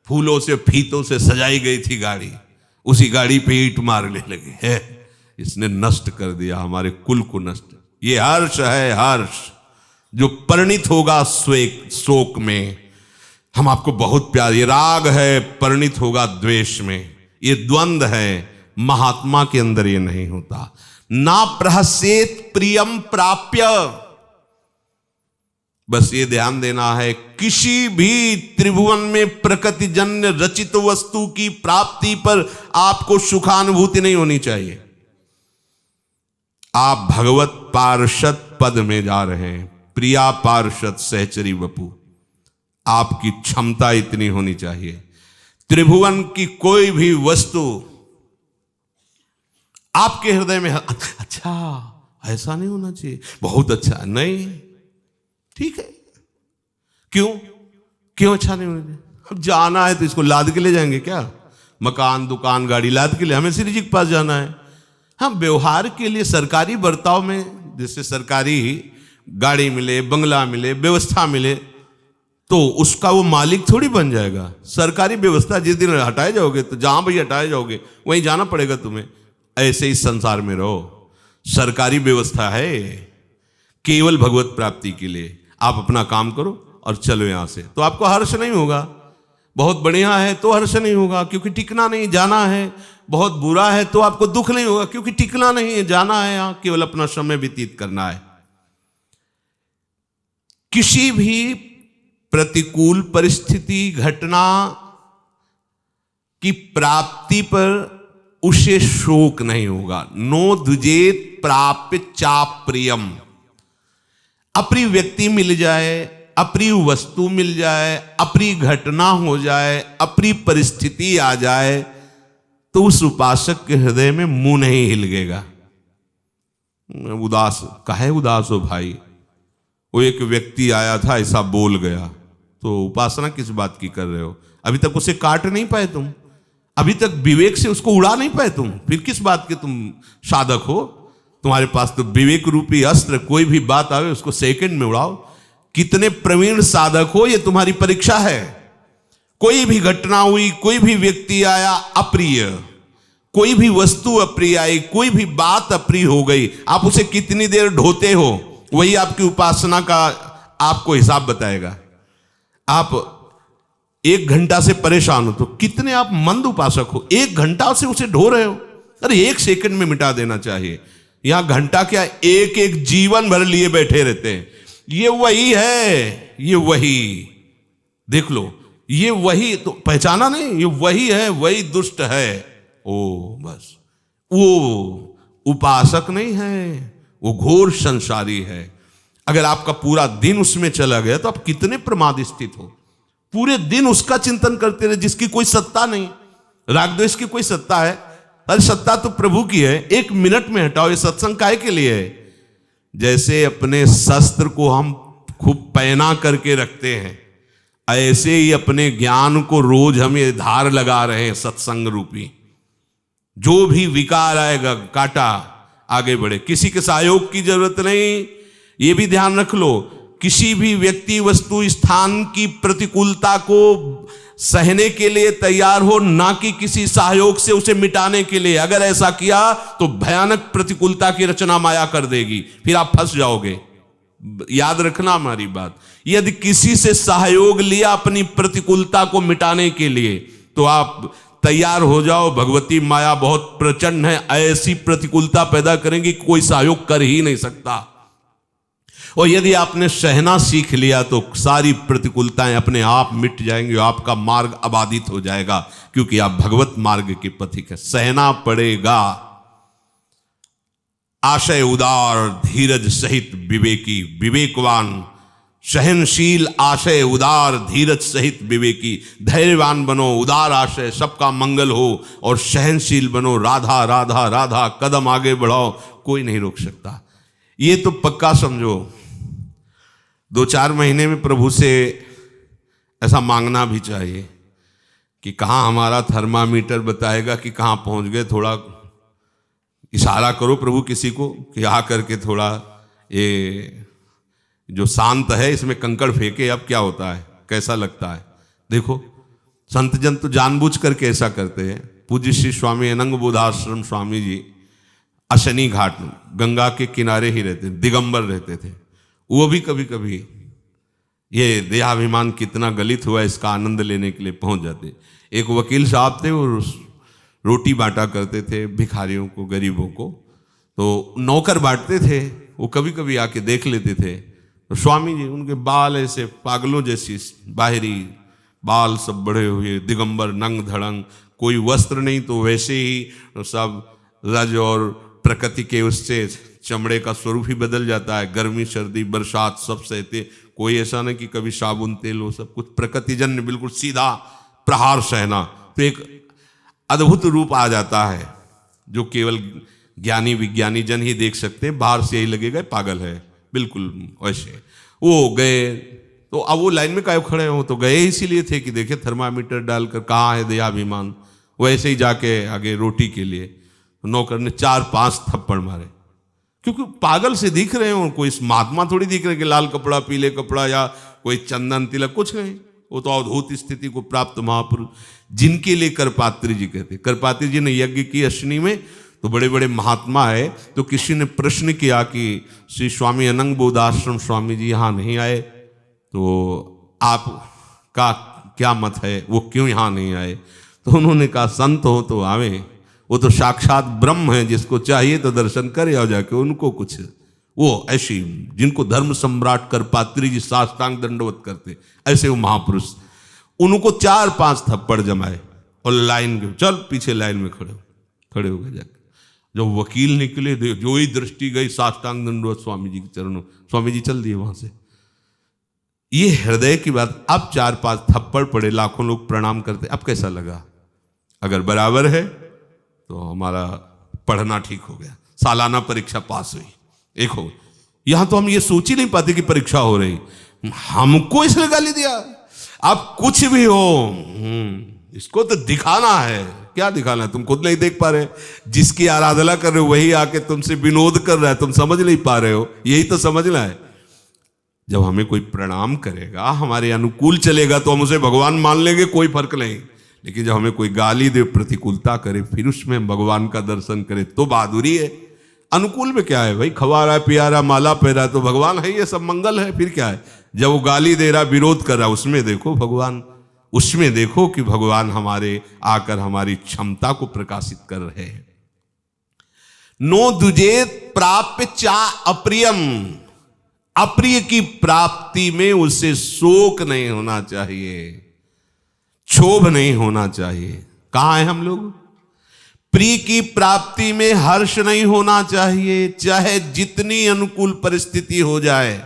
फूलों से फीतों से सजाई गई थी गाड़ी, उसी गाड़ी पे ईंट मारने लगे। है इसने नष्ट कर दिया हमारे कुल को नष्ट। ये हर्ष है, हर्ष जो परिणित होगा शोक में। हम आपको बहुत प्यार, ये राग है, परिणित होगा द्वेष में। ये द्वंद्व है, महात्मा के अंदर ये नहीं होता। ना प्रहस्येत् प्रियम प्राप्य, बस ये ध्यान देना है, किसी भी त्रिभुवन में प्रकृतिजन्य रचित वस्तु की प्राप्ति पर आपको सुखानुभूति नहीं होनी चाहिए। आप भगवत पार्षद पद में जा रहे हैं, प्रिया पार्षद सहचरी वपु। आपकी क्षमता इतनी होनी चाहिए। त्रिभुवन की कोई भी वस्तु आपके हृदय में अच्छा ऐसा नहीं होना चाहिए, बहुत अच्छा नहीं, ठीक है, क्यों अच्छा नहीं होना चाहिए? अब जाना है तो इसको लाद के ले जाएंगे क्या? मकान दुकान गाड़ी लाद के लिए हमें श्री जी के पास जाना है। हम व्यवहार के लिए सरकारी बर्ताव में, जैसे सरकारी गाड़ी मिले, बंगला मिले, व्यवस्था मिले, तो उसका वो मालिक थोड़ी बन जाएगा। सरकारी व्यवस्था जिस दिन हटाए जाओगे तो जहां भी हटाए जाओगे वहीं जाना पड़ेगा तुम्हें। ऐसे ही संसार में रहो, सरकारी व्यवस्था है केवल भगवत प्राप्ति के लिए। आप अपना काम करो और चलो यहां से, तो आपको हर्ष नहीं होगा। बहुत बढ़िया है तो हर्ष नहीं होगा, क्योंकि टिकना नहीं, जाना है। बहुत बुरा है तो आपको दुख नहीं होगा, क्योंकि टिकना नहीं है, जाना है, यहां केवल अपना समय व्यतीत करना है। किसी भी प्रतिकूल परिस्थिति घटना की प्राप्ति पर उसे शोक नहीं होगा। नो द्विजेत प्राप्य चाप्रियम। अप्रिय व्यक्ति मिल जाए, अप्रिय वस्तु मिल जाए, अप्रिय घटना हो जाए, अप्रिय परिस्थिति आ जाए, तो उस उपासक के हृदय में मुंह नहीं हिलगेगा। उदास काहे उदास हो भाई? वो एक व्यक्ति आया था, ऐसा बोल गया, तो उपासना किस बात की कर रहे हो? अभी तक उसे काट नहीं पाए तुम, अभी तक विवेक से उसको उड़ा नहीं पाए तुम, फिर किस बात के तुम साधक हो? तुम्हारे पास तो विवेक रूपी अस्त्र, कोई भी बात आवे उसको सेकंड में उड़ाओ। कितने प्रवीण साधक हो, ये तुम्हारी परीक्षा है। कोई भी घटना हुई, कोई भी व्यक्ति आया अप्रिय, कोई भी वस्तु अप्रिय आई, कोई भी बात अप्रिय हो गई, आप उसे कितनी देर ढोते हो, वही आपकी उपासना का आपको हिसाब बताएगा। आप 1 घंटा से परेशान हो तो कितने आप मंद उपासक हो। 1 घंटा से उसे ढो रहे हो, अरे 1 सेकंड में मिटा देना चाहिए। यहां घंटा क्या, एक एक जीवन भर लिए बैठे रहते हैं। ये वही है, ये वही, देख लो, ये वही तो पहचाना नहीं, ये वही है, वही दुष्ट है। ओ बस, वो उपासक नहीं है, वो घोर संसारी है। अगर आपका पूरा दिन उसमें चला गया तो आप कितने प्रमाद स्थित हो। पूरे दिन उसका चिंतन करते रहे, जिसकी कोई सत्ता नहीं। राग द्वेष की कोई सत्ता है? अरे सत्ता तो प्रभु की है, 1 मिनट में हटाओ। ये सत्संग काहे के लिए है? जैसे अपने शस्त्र को हम खूब पहना करके रखते हैं, ऐसे ही अपने ज्ञान को रोज हम ये धार लगा रहे हैं सत्संग रूपी। जो भी विकार आएगा काटा, आगे बढ़े, किसी के सहयोग की जरूरत नहीं। ये भी ध्यान रख लो, किसी भी व्यक्ति वस्तु स्थान की प्रतिकूलता को सहने के लिए तैयार हो, ना कि किसी सहयोग से उसे मिटाने के लिए। अगर ऐसा किया तो भयानक प्रतिकूलता की रचना माया कर देगी, फिर आप फंस जाओगे। याद रखना हमारी बात। यदि किसी से सहयोग लिया अपनी प्रतिकूलता को मिटाने के लिए, तो आप तैयार हो जाओ, भगवती माया बहुत प्रचंड है, ऐसी प्रतिकूलता पैदा करेंगी कोई सहयोग कर ही नहीं सकता। और यदि आपने सहना सीख लिया तो सारी प्रतिकूलताएं अपने आप मिट जाएंगी, आपका मार्ग अबाधित हो जाएगा, क्योंकि आप भगवत मार्ग के पथिक है। सहना पड़ेगा। आशय उदार धीरज सहित विवेकी, विवेकवान सहनशील, आशय उदार धीरज सहित विवेकी। धैर्यवान बनो, उदार आशय, सबका मंगल हो, और सहनशील बनो। राधा राधा राधा, कदम आगे बढ़ाओ, कोई नहीं रोक सकता। ये तो पक्का समझो। 2-4 महीने में प्रभु से ऐसा मांगना भी चाहिए कि कहाँ हमारा थर्मामीटर बताएगा कि कहाँ पहुँच गए। थोड़ा इशारा करो प्रभु किसी को कि आ करके थोड़ा ये जो शांत है इसमें कंकड़ फेंके, अब क्या होता है, कैसा लगता है। देखो संत जन तो जानबूझ करके ऐसा करते हैं। पूज्य श्री स्वामी अनंग बोधाश्रम स्वामी जी अशनी घाट गंगा के किनारे ही रहते, दिगंबर रहते थे। वो भी कभी कभी ये देहाभिमान कितना गलित हुआ इसका आनंद लेने के लिए पहुंच जाते। एक वकील साहब थे, वो रोटी बांटा करते थे भिखारियों को, गरीबों को, तो नौकर बांटते थे। वो कभी कभी आके देख लेते थे, तो स्वामी जी उनके बाल ऐसे पागलों जैसी बाहरी बाल सब बड़े हुए, दिगंबर नंग धड़ंग, कोई वस्त्र नहीं, तो वैसे ही सब रज और प्रकृति के उससे चमड़े का स्वरूप ही बदल जाता है। गर्मी सर्दी बरसात सब सहते, कोई ऐसा नहीं कि कभी साबुन तेल हो, सब कुछ प्रकृतिजन्य, बिल्कुल सीधा प्रहार सहना, तो एक अद्भुत रूप आ जाता है जो केवल ज्ञानी विज्ञानी जन ही देख सकते हैं। बाहर से यही लगेगा पागल है, बिल्कुल वैसे। वो गए तो अब वो लाइन में काहे खड़े हो, तो गए इसीलिए थे कि देखे थर्मामीटर डालकर कहाँ है दयाभिमान। वैसे ही जाके आगे रोटी के लिए नौकर ने 4-5 थप्पड़ मारे, क्योंकि पागल से दिख रहे हो, कोई महात्मा थोड़ी दिख रहे कि लाल कपड़ा पीले कपड़ा या कोई चंदन तिलक, कुछ नहीं। वो तो अवधूत स्थिति को प्राप्त महापुरुष, जिनके लिए करपात्री जी कहते। करपात्री जी ने यज्ञ की अश्विनी में, तो बड़े बड़े महात्मा है। तो किसी ने प्रश्न किया कि श्री स्वामी अनंग बोधाश्रम स्वामी जी यहाँ नहीं आए, तो आपका क्या मत है, वो क्यों यहाँ नहीं आए? तो उन्होंने कहा संत हो तो आवे, वो तो साक्षात ब्रह्म है, जिसको चाहिए तो दर्शन करे और जाके उनको कुछ, वो ऐसी जिनको धर्म सम्राट करपात्री जी साष्टांग दंडवत करते, ऐसे वो महापुरुष, उनको 4-5 थप्पड़ जमाए और लाइन के चल पीछे लाइन में खड़े हो गए। जाके जब वकील निकले, जो ही दृष्टि गई साष्टांग दंडवत स्वामी जी के चरणों, स्वामी जी चल दिए वहां से। ये हृदय की बात। अब 4-5 थप्पड़ पड़े, लाखों लोग प्रणाम करते, अब कैसा लगा? अगर बराबर है तो हमारा पढ़ना ठीक हो गया, सालाना परीक्षा पास हुई, एक हो। यहां तो हम ये सोच ही नहीं पाते कि परीक्षा हो रही, हमको इसने गाली दिया। अब कुछ भी हो, इसको तो दिखाना है। क्या दिखाना है? तुम खुद नहीं देख पा रहे, जिसकी आराधना कर रहे हो वही आके तुमसे विनोद कर रहा है, तुम समझ नहीं पा रहे हो। यही तो समझना है। जब हमें कोई प्रणाम करेगा, हमारे अनुकूल चलेगा तो हम उसे भगवान मान लेंगे, कोई फर्क नहीं। लेकिन जब हमें कोई गाली दे, प्रतिकूलता करे, फिर उसमें भगवान का दर्शन करे, तो बहादुरी है। अनुकूल में क्या है भाई? खवा रहा है, पिया रहा, माला पहरा है तो भगवान है, ये सब मंगल है। फिर क्या है? जब वो गाली दे रहा, विरोध कर रहा, उसमें देखो भगवान, उसमें देखो कि भगवान हमारे आकर हमारी क्षमता को प्रकाशित कर रहे हैं। नो दुजेत प्राप्य चा अप्रियम, अप्रिय की प्राप्ति में उसे शोक नहीं होना चाहिए, क्षोभ नहीं होना चाहिए। कहां है हम लोग? प्रिय की प्राप्ति में हर्ष नहीं होना चाहिए, चाहे जितनी अनुकूल परिस्थिति हो जाए,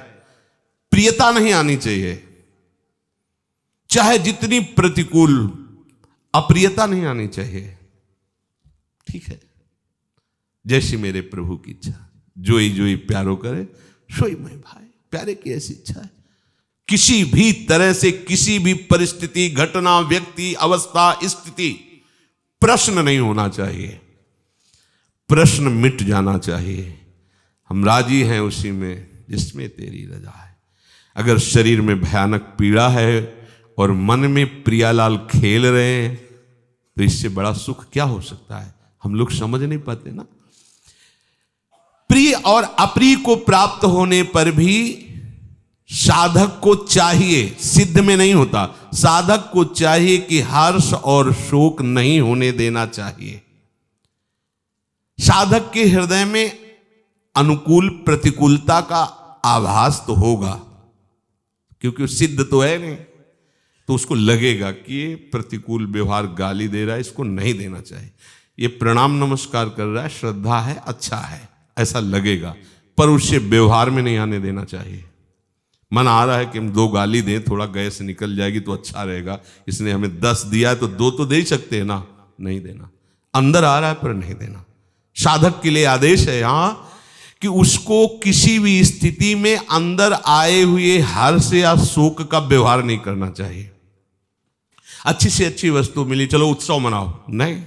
प्रियता नहीं आनी चाहिए। चाहे जितनी प्रतिकूल, अप्रियता नहीं आनी चाहिए। ठीक है, जैसी मेरे प्रभु की इच्छा, जोई जोई प्यारो करे सोई मैं भाई। प्यारे की ऐसी इच्छा है। किसी भी तरह से, किसी भी परिस्थिति, घटना, व्यक्ति, अवस्था, स्थिति, प्रश्न नहीं होना चाहिए, प्रश्न मिट जाना चाहिए। हम राजी हैं उसी में जिसमें तेरी रजा है। अगर शरीर में भयानक पीड़ा है और मन में प्रियालाल खेल रहे हैं, तो इससे बड़ा सुख क्या हो सकता है? हम लोग समझ नहीं पाते ना। प्रिय और अप्रिय को प्राप्त होने पर भी साधक को चाहिए, सिद्ध में नहीं होता, साधक को चाहिए कि हर्ष और शोक नहीं होने देना चाहिए। साधक के हृदय में अनुकूल प्रतिकूलता का आभास तो होगा, क्योंकि सिद्ध तो है नहीं, तो उसको लगेगा कि ये प्रतिकूल व्यवहार गाली दे रहा है, इसको नहीं देना चाहिए। ये प्रणाम नमस्कार कर रहा है, श्रद्धा है, अच्छा है, ऐसा लगेगा, पर उससे व्यवहार में नहीं आने देना चाहिए। मन आ रहा है कि हम 2 गाली दें, थोड़ा गैस निकल जाएगी तो अच्छा रहेगा, इसने हमें 10 दिया है तो 2 तो दे ही सकते हैं ना, नहीं देना। अंदर आ रहा है पर नहीं देना। साधक के लिए आदेश है यहां कि उसको किसी भी स्थिति में अंदर आए हुए हर्ष या शोक का व्यवहार नहीं करना चाहिए। अच्छी से अच्छी वस्तु मिली, चलो उत्सव मनाओ, नहीं।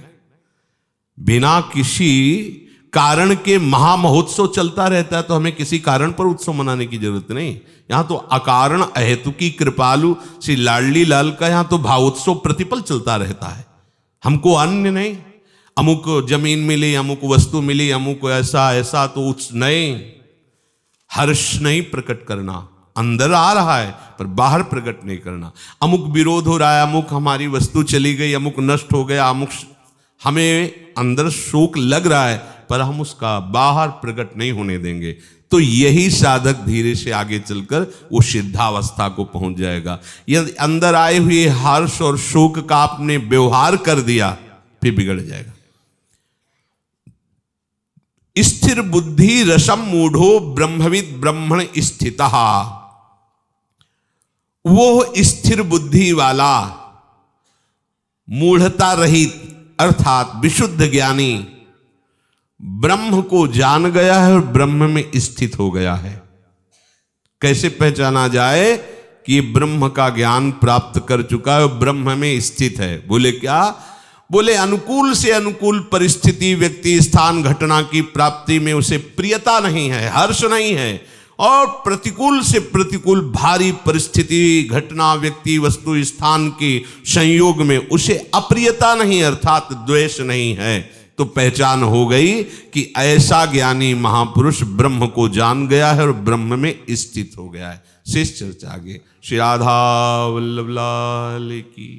बिना किसी कारण के महामहोत्सव चलता रहता है, तो हमें किसी कारण पर उत्सव मनाने की जरूरत नहीं। यहां तो अकारण अहेतुकी कृपालु श्री लाडली लाल का यहां तो भावोत्सव प्रतिपल चलता रहता है। हमको अन्य नहीं, अमुक जमीन मिली, अमुक वस्तु मिली, अमुक ऐसा ऐसा, तो नहीं, हर्ष नहीं प्रकट करना। अंदर आ रहा है पर बाहर प्रकट नहीं करना। अमुक विरोध हो रहा है, अमुक हमारी वस्तु चली गई, अमुक नष्ट हो गया, अमुक हमें अंदर शोक लग रहा है, पर हम उसका बाहर प्रकट नहीं होने देंगे। तो यही साधक धीरे से आगे चलकर वो सिद्धावस्था को पहुंच जाएगा। यदि अंदर आए हुए हर्ष और शोक का आपने व्यवहार कर दिया, फिर बिगड़ जाएगा। स्थिर बुद्धि रसम मूढ़ो ब्रह्मविद ब्रह्मण स्थितः। वो स्थिर बुद्धि वाला, मूढ़ता रहित अर्थात विशुद्ध ज्ञानी ब्रह्म को जान गया है और ब्रह्म में स्थित हो गया है। कैसे पहचाना जाए कि ब्रह्म का ज्ञान प्राप्त कर चुका है और ब्रह्म में स्थित है? बोले क्या? बोले अनुकूल से अनुकूल परिस्थिति, व्यक्ति, स्थान, घटना की प्राप्ति में उसे प्रियता नहीं है, हर्ष नहीं है, और प्रतिकूल से प्रतिकूल भारी परिस्थिति, घटना, व्यक्ति, वस्तु, स्थान के संयोग में उसे अप्रियता नहीं अर्थात द्वेष नहीं है। तो पहचान हो गई कि ऐसा ज्ञानी महापुरुष ब्रह्म को जान गया है और ब्रह्म में स्थित हो गया है। शेष चर्चा आगे। श्री राधा वल्लभ लाल की।